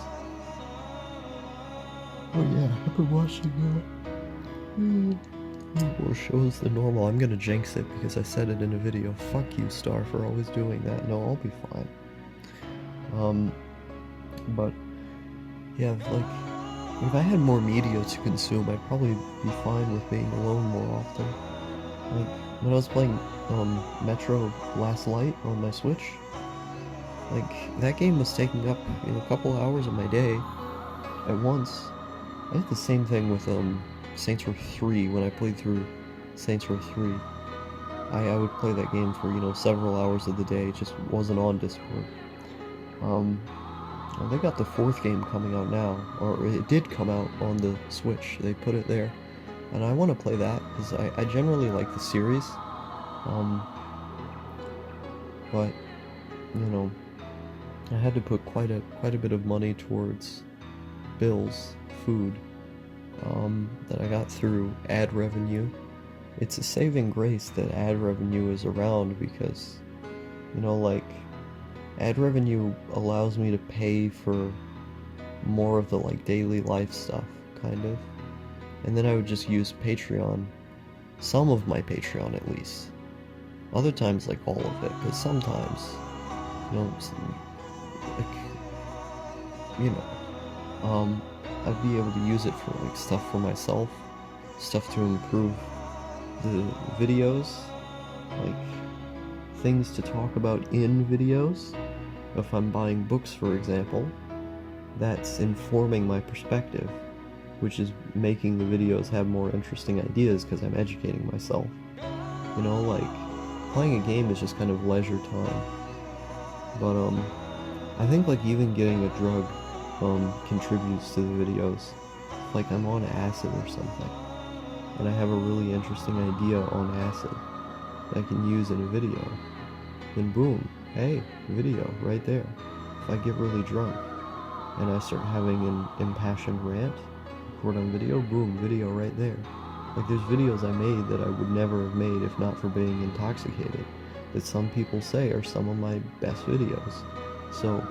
Speaker 2: Oh yeah, I've been watching more shows than normal. I'm gonna jinx it because I said it in a video. Fuck you, Star, for always doing that. No, I'll be fine. But yeah, like, if I had more media to consume, I'd probably be fine with being alone more often. Like, when I was playing Metro Last Light on my Switch, like, that game was taking up, a couple hours of my day at once. I did the same thing with Saints Row 3 when I played through Saints Row 3. I would play that game for, several hours of the day. It just wasn't on Discord. They got the 4th game coming out now, or it did come out on the Switch. They put it there, and I want to play that because I generally like the series. But I had to put quite a bit of money towards bills, food, that I got through ad revenue. It's a saving grace that ad revenue is around because, like, ad revenue allows me to pay for more of the, like, daily life stuff, kind of. And then I would just use Patreon. Some of my Patreon, at least. Other times, like, all of it, but sometimes, I'd be able to use it for, like, stuff for myself, stuff to improve the videos, like, things to talk about in videos. If I'm buying books, for example, that's informing my perspective, which is making the videos have more interesting ideas because I'm educating myself. Like, playing a game is just kind of leisure time. But, I think, like, even getting a drug, contributes to the videos. Like, I'm on acid or something, and I have a really interesting idea on acid that I can use in a video. Then boom, hey, video right there. If I get really drunk and I start having an impassioned rant, record on video, boom, video right there. Like, there's videos I made that I would never have made if not for being intoxicated, that some people say are some of my best videos. So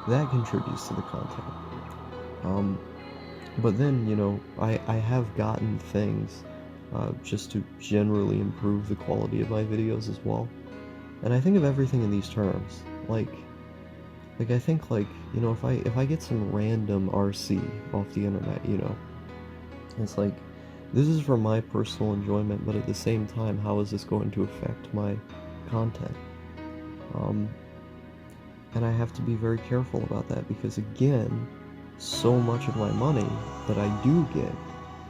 Speaker 2: that contributes to the content. But then, I have gotten things just to generally improve the quality of my videos as well. And I think of everything in these terms. Like I think, like, if I get some random RC off the internet, it's like, this is for my personal enjoyment, but at the same time, how is this going to affect my content? And I have to be very careful about that because, again, so much of my money that I do get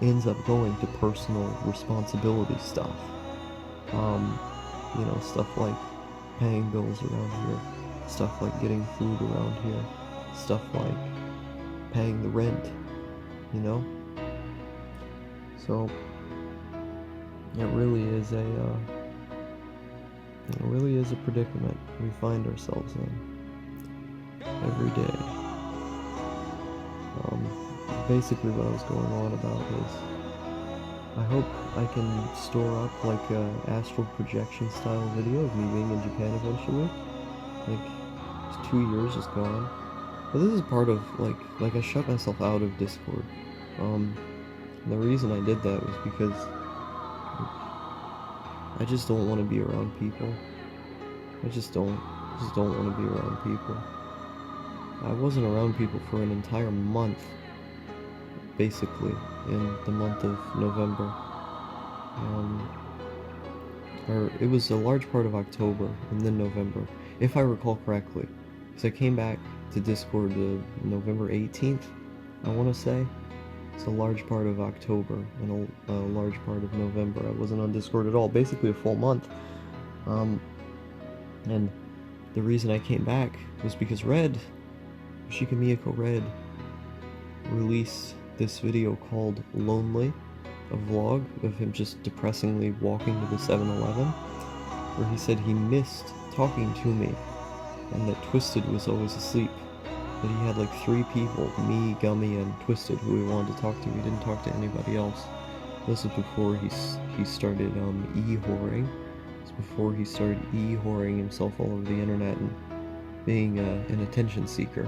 Speaker 2: ends up going to personal responsibility stuff. You know, stuff like paying bills around here, stuff like getting food around here, stuff like paying the rent, you know? So, it really is a predicament we find ourselves in every day. Basically what I was going on about is I hope I can store up like a astral projection style video of me being in Japan eventually. Like 2 years is gone. But this is part of like I shut myself out of Discord. The reason I did that was because I just don't want to be around people. I just don't want to be around people. I wasn't around people for an entire month, basically, in the month of November. Or it was a large part of October and then November, if I recall correctly. Because I came back to Discord November 18th, I want to say. It's a large part of October and a large part of November. I wasn't on Discord at all, basically a full month. And the reason I came back was because Shikimiyako Red, released this video called Lonely, a vlog of him just depressingly walking to the 7-Eleven, where he said he missed talking to me, and that Twisted was always asleep. That he had like 3 people, me, Gummy, and Twisted, who he wanted to talk to. He didn't talk to anybody else. This was before he started e-whoring. It's before he started e-whoring himself all over the internet and being an attention seeker.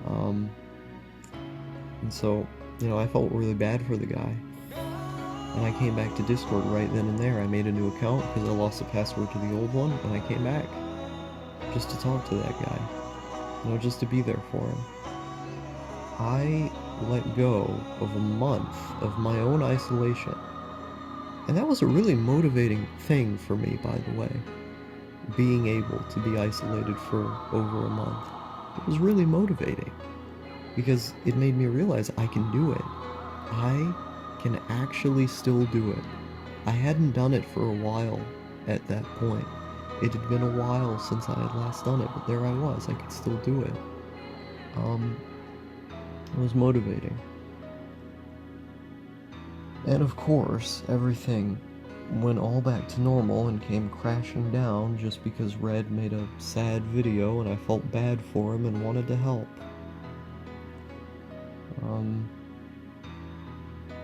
Speaker 2: And so, you know, I felt really bad for the guy. And I came back to Discord right then and there. I made a new account because I lost the password to the old one, and I came back just to talk to that guy. You know, just to be there for him. I let go of a month of my own isolation. And that was a really motivating thing for me, by the way. Being able to be isolated for over a month. It was really motivating. Because it made me realize I can do it. I can actually still do it. I hadn't done it for a while at that point. It had been a while since I had last done it, but there I was. I could still do it. It was motivating. And of course, everything went all back to normal and came crashing down just because Red made a sad video and I felt bad for him and wanted to help.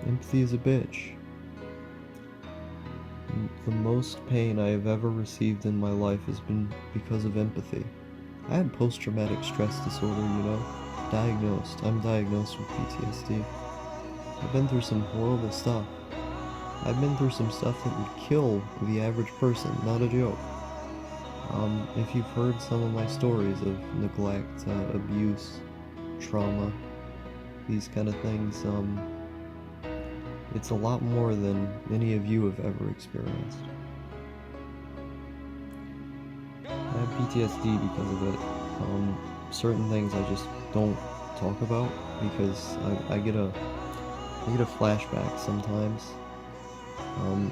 Speaker 2: Empathy is a bitch. The most pain I have ever received in my life has been because of empathy. I had post-traumatic stress disorder, you know, diagnosed. I'm diagnosed with PTSD. I've been through some horrible stuff. I've been through some stuff that would kill the average person, not a joke. If you've heard some of my stories of neglect, abuse, trauma, these kind of things, it's a lot more than any of you have ever experienced. I have PTSD because of it. Certain things I just don't talk about because I get a flashback sometimes.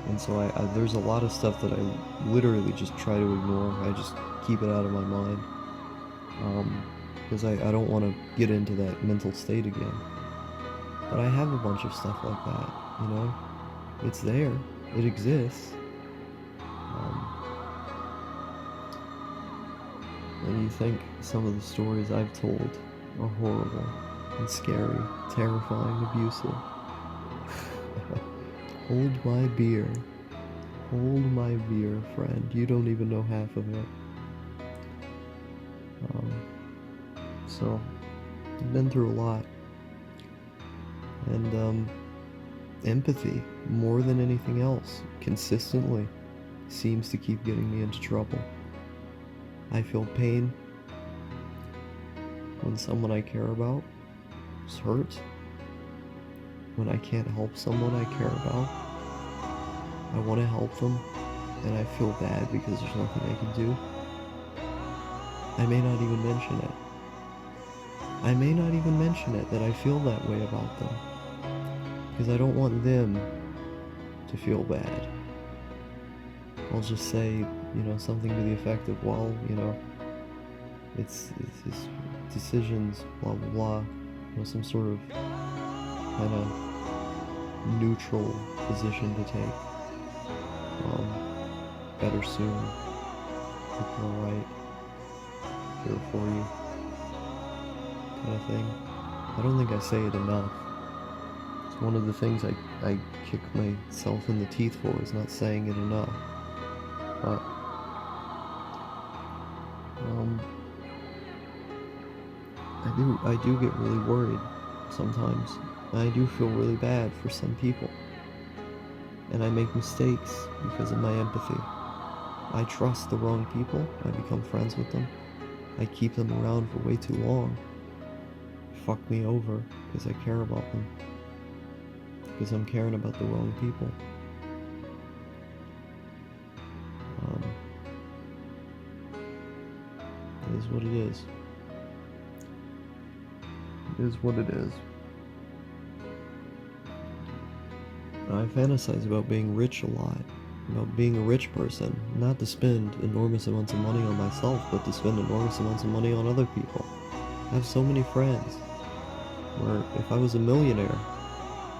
Speaker 2: And so there's a lot of stuff that I literally just try to ignore. I just keep it out of my mind. Because I don't want to get into that mental state again. But I have a bunch of stuff like that, you know? It's there. It exists. And you think some of the stories I've told are horrible and scary, terrifying, abusive. Hold my beer. Hold my beer, friend. You don't even know half of it. So, I've been through a lot. And, empathy, more than anything else, consistently seems to keep getting me into trouble. I feel pain when someone I care about is hurt. When I can't help someone I care about. I want to help them, and I feel bad because there's nothing I can do. I may not even mention it. I may not even mention it, that I feel that way about them. Because I don't want them to feel bad. I'll just say, you know, something to the effect of, well, you know, it's his decisions, blah blah blah. You know, some sort of kind of neutral position to take. Better soon. People are right. Here for you. Kind of thing. I don't think I say it enough. It's one of the things I kick myself in the teeth for, is not saying it enough. But I do get really worried sometimes. I do feel really bad for some people. And I make mistakes because of my empathy. I trust the wrong people. I become friends with them. I keep them around for way too long. Fuck me over because I care about them. Because I'm caring about the wrong people. It is what it is. It is what it is. I fantasize about being rich a lot. About being a rich person. Not to spend enormous amounts of money on myself, but to spend enormous amounts of money on other people. I have so many friends where if I was a millionaire,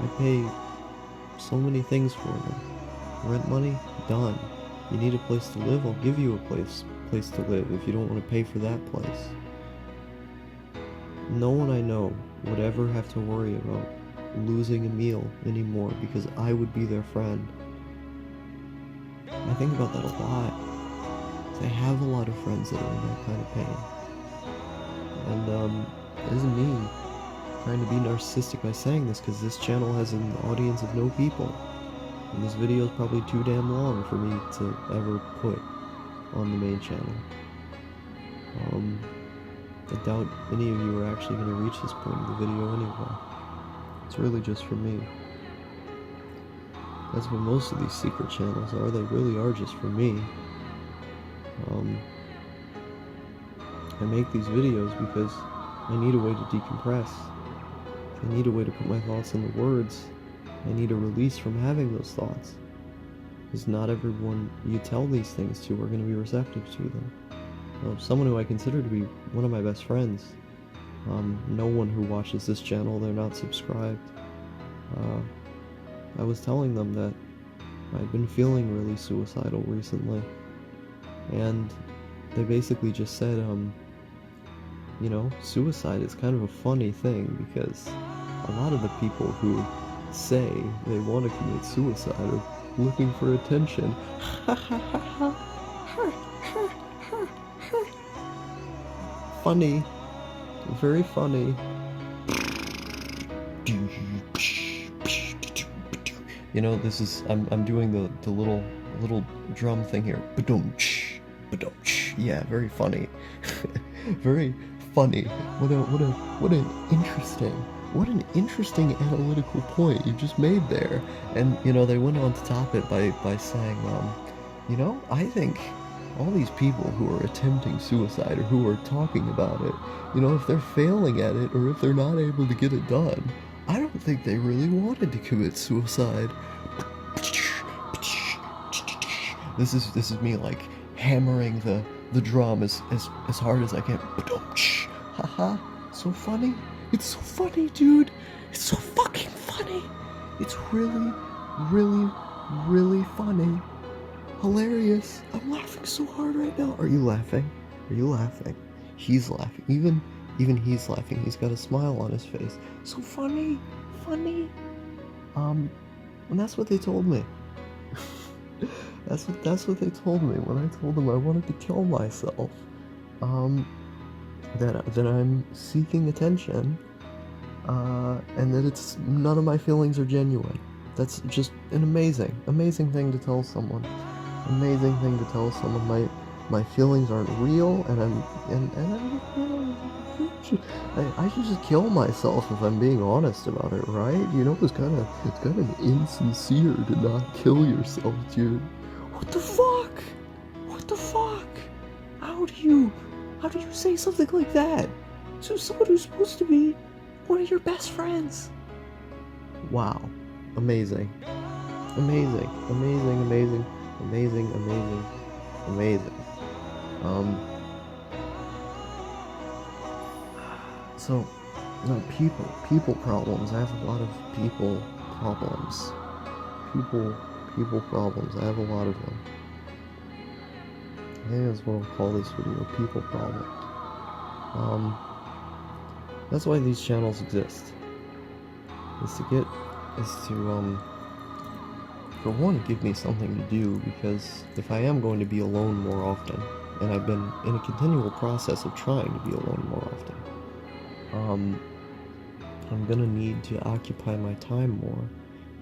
Speaker 2: I'd pay so many things for them. Rent money? Done. You need a place to live? I'll give you a place to live if you don't want to pay for that place. No one I know would ever have to worry about losing a meal anymore because I would be their friend. I think about that a lot. I have a lot of friends that are in that kind of pain. And it isn't me trying to be narcissistic by saying this, because this channel has an audience of no people. And this video is probably too damn long for me to ever put on the main channel. I doubt any of you are actually going to reach this point of the video anyway. It's really just for me. That's what most of these secret channels are. They really are just for me. I make these videos because I need a way to decompress. I need a way to put my thoughts into words. I need a release from having those thoughts. Because not everyone you tell these things to are going to be receptive to them. Someone who I consider to be one of my best friends, no one who watches this channel, they're not subscribed. I was telling them that I'd been feeling really suicidal recently, and they basically just said, you know, suicide is kind of a funny thing, because a lot of the people who say they want to commit suicide are looking for attention. Funny. Very funny. You know, this is, I'm doing the little drum thing here. Ba-dum-ch, ba-dum-ch. Yeah, very funny. Very funny. What an interesting analytical point you just made there. And, you know, they went on to top it by saying, you know, I think all these people who are attempting suicide or who are talking about it, you know, if they're failing at it or if they're not able to get it done, I don't think they really wanted to commit suicide. This is me like hammering the drum as hard as I can. Haha, so funny. It's so funny, dude. It's so fucking funny. It's really, really, really funny. Hilarious. I'm laughing so hard right now. Are you laughing? Are you laughing? He's laughing. Even he's laughing. He's got a smile on his face. So funny. Funny. And that's what they told me. That's what they told me when I told them I wanted to kill myself. That I'm seeking attention, and that it's none of my feelings are genuine. That's just an amazing thing to tell someone. Amazing thing to tell someone. My feelings aren't real, and I should just kill myself if I'm being honest about it, right? You know, it's kind of insincere to not kill yourself, dude. What the fuck? What the fuck? How do you say something like that? to someone who's supposed to be one of your best friends. Wow. Amazing. Amazing. Amazing, amazing, amazing, amazing, amazing. So, no, people problems. I have a lot of people problems. People problems. I have a lot of them. I think that's what I'll call this video, people problem. That's why these channels exist. For one, give me something to do, because if I am going to be alone more often, and I've been in a continual process of trying to be alone more often, I'm gonna need to occupy my time more,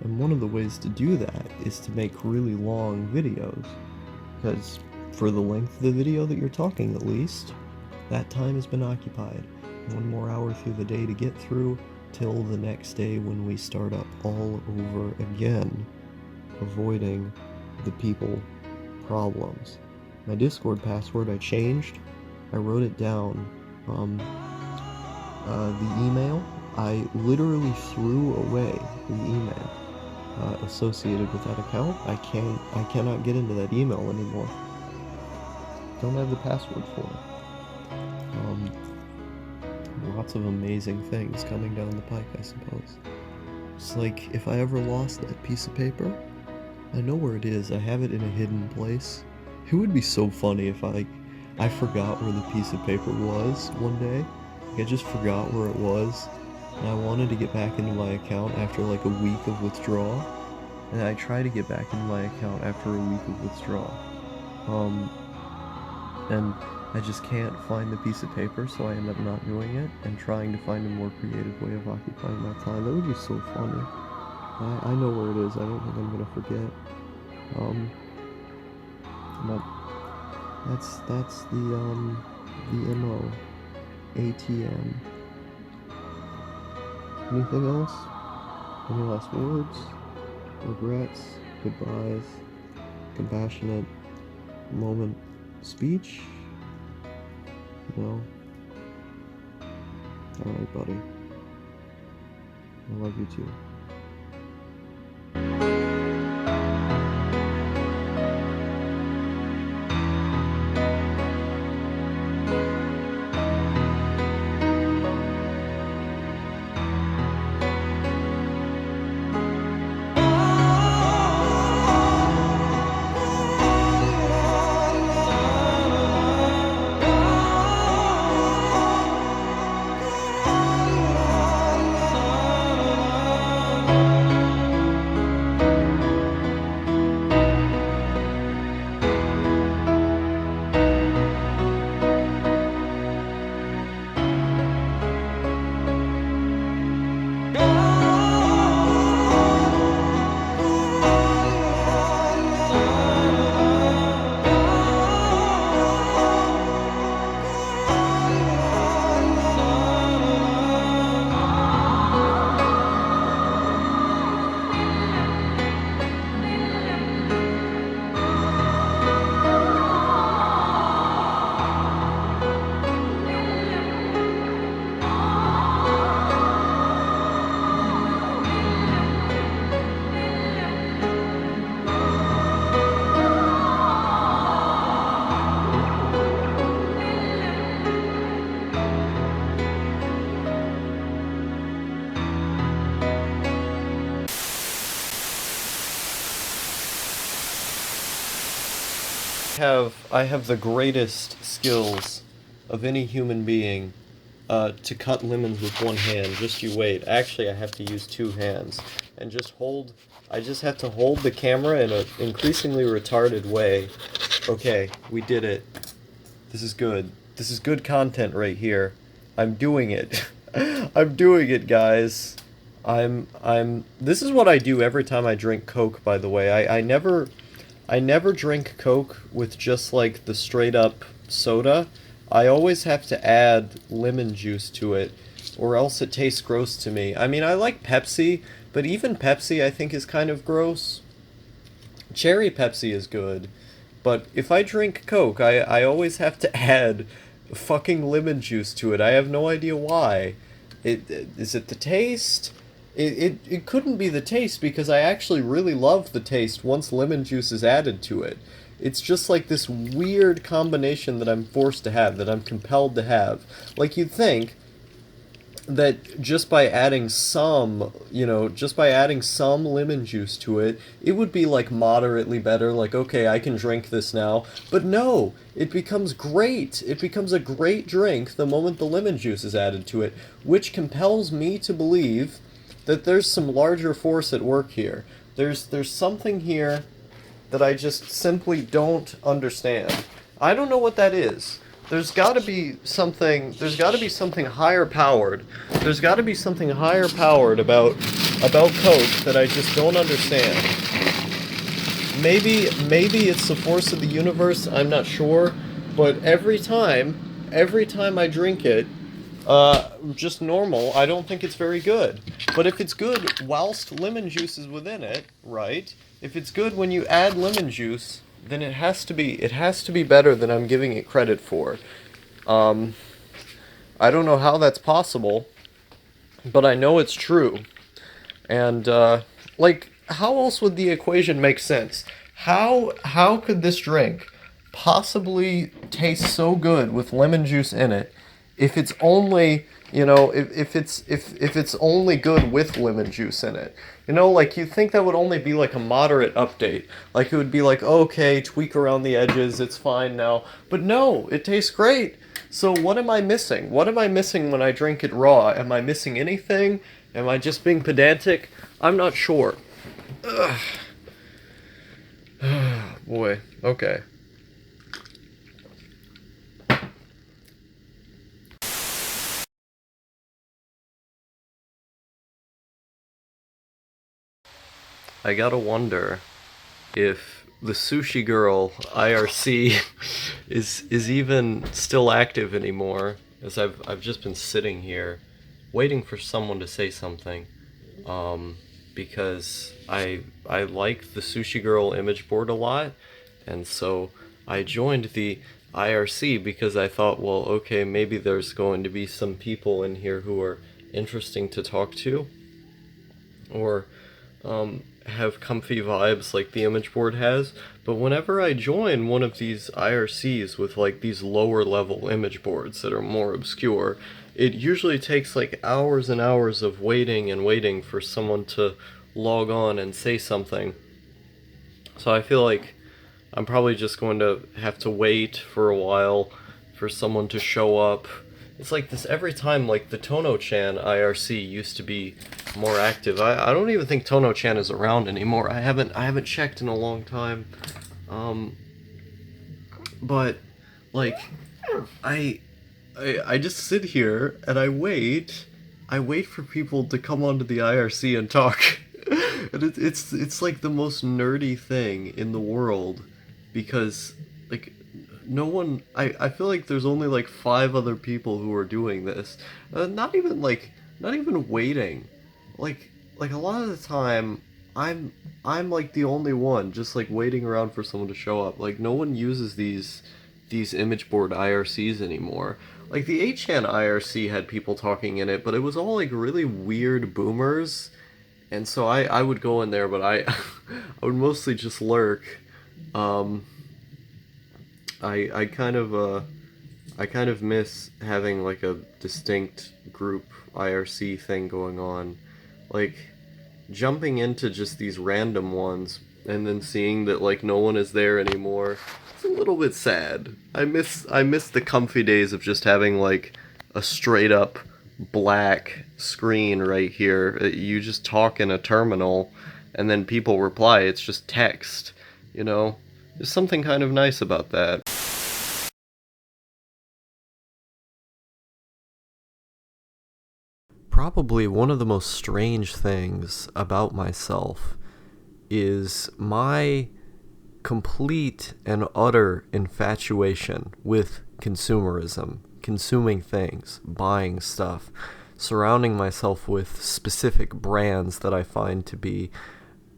Speaker 2: and one of the ways to do that is to make really long videos, because for the length of the video that you're talking, at least, that time has been occupied. 1 more hour through the day to get through, till the next day when we start up all over again, avoiding the people problems. My Discord password I changed. I wrote it down. The email, I literally threw away the email associated with that account. I cannot get into that email anymore. Don't have the password for it. Lots of amazing things coming down the pike, I suppose. It's like, if I ever lost that piece of paper, I know where it is. I have it in a hidden place. It would be so funny if I forgot where the piece of paper was one day. Like, I just forgot where it was, and I wanted to get back into my account after like a week of withdrawal. And I try to get back into my account after a week of withdrawal. And I just can't find the piece of paper, so I end up not doing it and trying to find a more creative way of occupying my time. That would be so funny. I know where it is. I don't think I'm gonna forget. But that's the MO. ATM. Anything else? Any last words? Regrets? Goodbyes? Compassionate moment speech? No? Alright, buddy. I love you too. I have the greatest skills of any human being to cut lemons with one hand. Just you wait. Actually, I have to use 2 hands. And I just have to hold the camera in an increasingly retarded way. Okay, we did it. This is good. This is good content right here. I'm doing it. I'm doing it, guys. This is what I do every time I drink Coke, by the way. I never drink Coke with just like the straight up soda. I always have to add lemon juice to it, or else it tastes gross to me. I mean, I like Pepsi, but even Pepsi I think is kind of gross. Cherry Pepsi is good, but if I drink Coke, I always have to add
Speaker 1: fucking lemon juice to it. I have no idea why. Is it the taste? It couldn't be the taste because I actually really love the taste once lemon juice is added to it. It's just like this weird combination that I'm forced to have, that I'm compelled to have. Like you'd think that just by adding some, just by adding some lemon juice to it, it would be like moderately better, like, okay, I can drink this now. But no, it becomes great. It becomes a great drink the moment the lemon juice is added to it, which compels me to believe that there's some larger force at work here. There's something here that I just simply don't understand. I don't know what that is. There's got to be something higher powered. There's got to be something higher powered about Coke that I just don't understand. Maybe it's the force of the universe, I'm not sure, but every time I drink it, just normal, I don't think it's very good. But if it's good whilst lemon juice is within it, right? If it's good when you add lemon juice, then it has to be better than I'm giving it credit for. I don't know how that's possible, but I know it's true. And like, how else would the equation make sense? How could this drink possibly taste so good with lemon juice in it if it's only, if it's only good with lemon juice in it? Like, you'd think that would only be like a moderate update. Like, it would be like, okay, tweak around the edges, it's fine now. But no, it tastes great. So what am I missing? What am I missing when I drink it raw? Am I missing anything? Am I just being pedantic? I'm not sure. Ugh. Boy, okay. I gotta wonder if the Sushi Girl IRC is even still active anymore, as I've just been sitting here waiting for someone to say something, because I like the Sushi Girl Imageboard a lot, and so I joined the IRC because I thought, well, okay, maybe there's going to be some people in here who are interesting to talk to, or have comfy vibes like the Imageboard has. But whenever I join one of these IRCs with like these lower level image boards that are more obscure, it usually takes like hours and hours of waiting and waiting for someone to log on and say something. So I feel like I'm probably just going to have to wait for a while for someone to show up. It's like this every time. Like, the Tono-chan IRC used to be more active. I don't even think Tono-chan is around anymore. I haven't checked in a long time. But like, I just sit here and I wait for people to come onto the IRC and talk. And it's like the most nerdy thing in the world, because like, no one, I feel like there's only like 5 other people who are doing this. Not even waiting. Like a lot of the time, I'm like the only one just like waiting around for someone to show up. Like, no one uses these Imageboard IRCs anymore. Like, the 8chan IRC had people talking in it, but it was all like really weird boomers. And so I would go in there, but I would mostly just lurk. I kind of miss having like a distinct group IRC thing going on. Like, jumping into just these random ones and then seeing that like no one is there anymore, it's a little bit sad. I miss the comfy days of just having like a straight up black screen right here. You just talk in a terminal and then people reply. It's just text, There's something kind of nice about that. Probably one of the most strange things about myself is my complete and utter infatuation with consumerism, consuming things, buying stuff, surrounding myself with specific brands that I find to be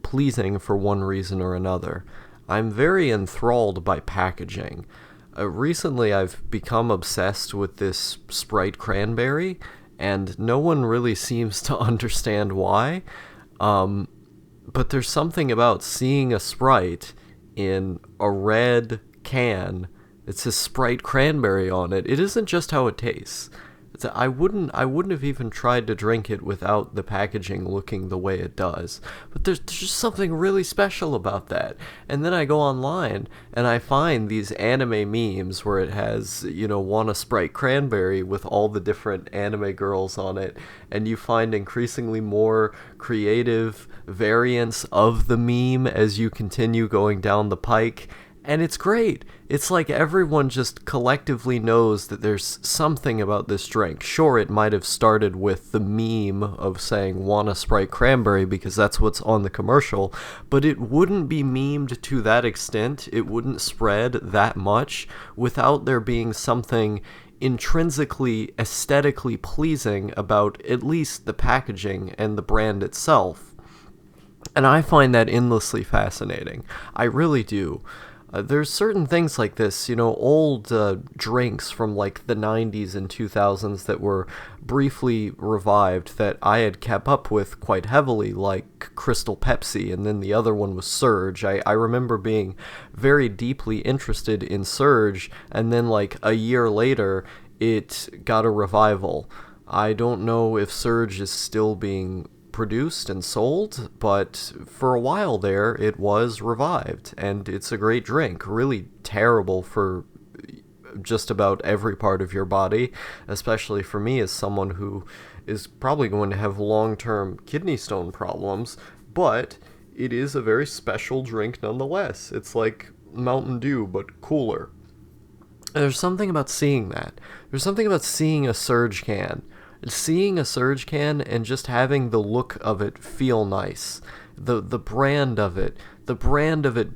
Speaker 1: pleasing for one reason or another. I'm very enthralled by packaging. recently I've become obsessed with this Sprite cranberry, and no one really seems to understand why. But there's something about seeing a Sprite in a red can. It says Sprite cranberry on it. It isn't just how it tastes. I wouldn't have even tried to drink it without the packaging looking the way it does. But there's just something really special about that. And then I go online and I find these anime memes where it has, want a Sprite cranberry with all the different anime girls on it. And you find increasingly more creative variants of the meme as you continue going down the pike. And it's great. It's like everyone just collectively knows that there's something about this drink. Sure, it might have started with the meme of saying, want a Sprite cranberry, because that's what's on the commercial, but it wouldn't be memed to that extent, it wouldn't spread that much without there being something intrinsically, aesthetically pleasing about at least the packaging and the brand itself. And I find that endlessly fascinating. I really do. There's certain things like this, old drinks from like the 90s and 2000s that were briefly revived that I had kept up with quite heavily, like Crystal Pepsi, and then the other one was Surge. I remember being very deeply interested in Surge, and then like a year later, it got a revival. I don't know if Surge is still being produced and sold, but for a while there it was revived, and it's a great drink. Really terrible for just about every part of your body, especially for me as someone who is probably going to have long-term kidney stone problems, but it is a very special drink nonetheless. It's like Mountain Dew, but cooler. And there's something about seeing that. There's something about seeing a Surge can. Seeing a Surge can and just having the look of it feel nice. The brand of it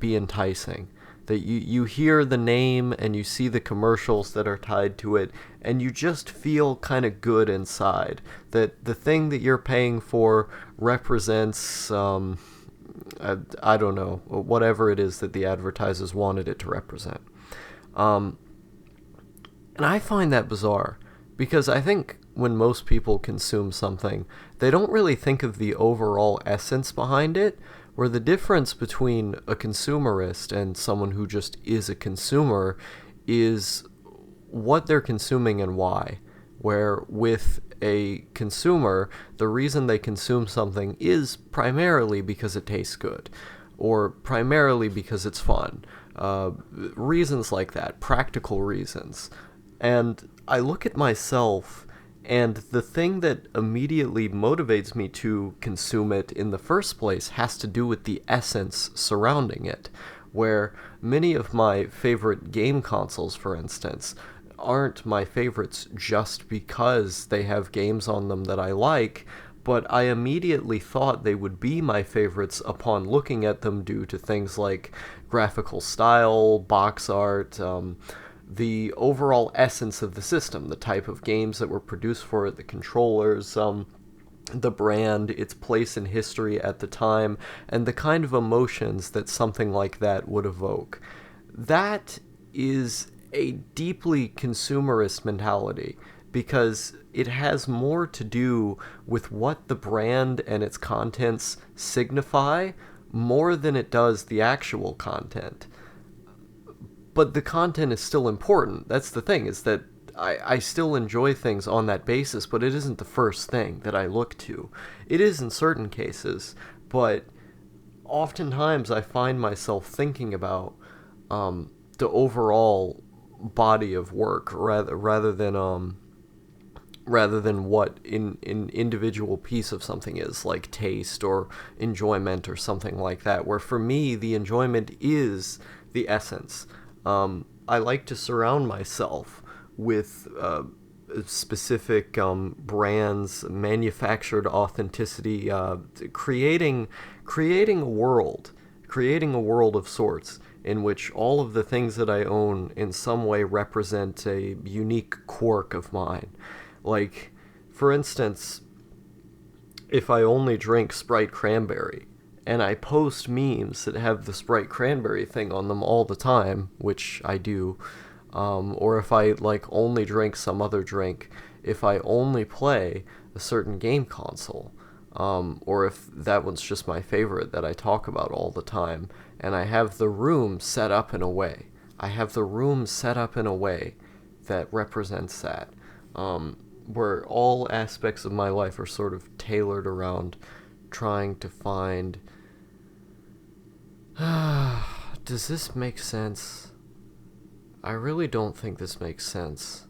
Speaker 1: be enticing. That you hear the name and you see the commercials that are tied to it, and you just feel kind of good inside. That the thing that you're paying for represents, I don't know, whatever it is that the advertisers wanted it to represent. And I find that bizarre, because I think when most people consume something, they don't really think of the overall essence behind it, where the difference between a consumerist and someone who just is a consumer is what they're consuming and why. Where with a consumer, the reason they consume something is primarily because it tastes good, or primarily because it's fun. Reasons like that, practical reasons. And I look at myself, and the thing that immediately motivates me to consume it in the first place has to do with the essence surrounding it, where many of my favorite game consoles, for instance, aren't my favorites just because they have games on them that I like, but I immediately thought they would be my favorites upon looking at them due to things like graphical style, box art, the overall essence of the system, the type of games that were produced for it, the controllers, the brand, its place in history at the time, and the kind of emotions that something like that would evoke. That is a deeply consumerist mentality, because it has more to do with what the brand and its contents signify more than it does the actual content. But the content is still important. That's the thing, is that I still enjoy things on that basis, but it isn't the first thing that I look to. It is in certain cases, but oftentimes I find myself thinking about the overall body of work rather than what in individual piece of something is, like taste or enjoyment or something like that, where for me the enjoyment is the essence. I like to surround myself with specific brands, manufactured authenticity, creating a world of sorts in which all of the things that I own in some way represent a unique quirk of mine. Like, for instance, if I only drink Sprite Cranberry, and I post memes that have the Sprite Cranberry thing on them all the time, which I do, or if I like only drink some other drink, if I only play a certain game console, or if that one's just my favorite that I talk about all the time, and I have the room set up in a way. I have the room set up in a way that represents that, where all aspects of my life are sort of tailored around trying to find, does this make sense? I really don't think this makes sense.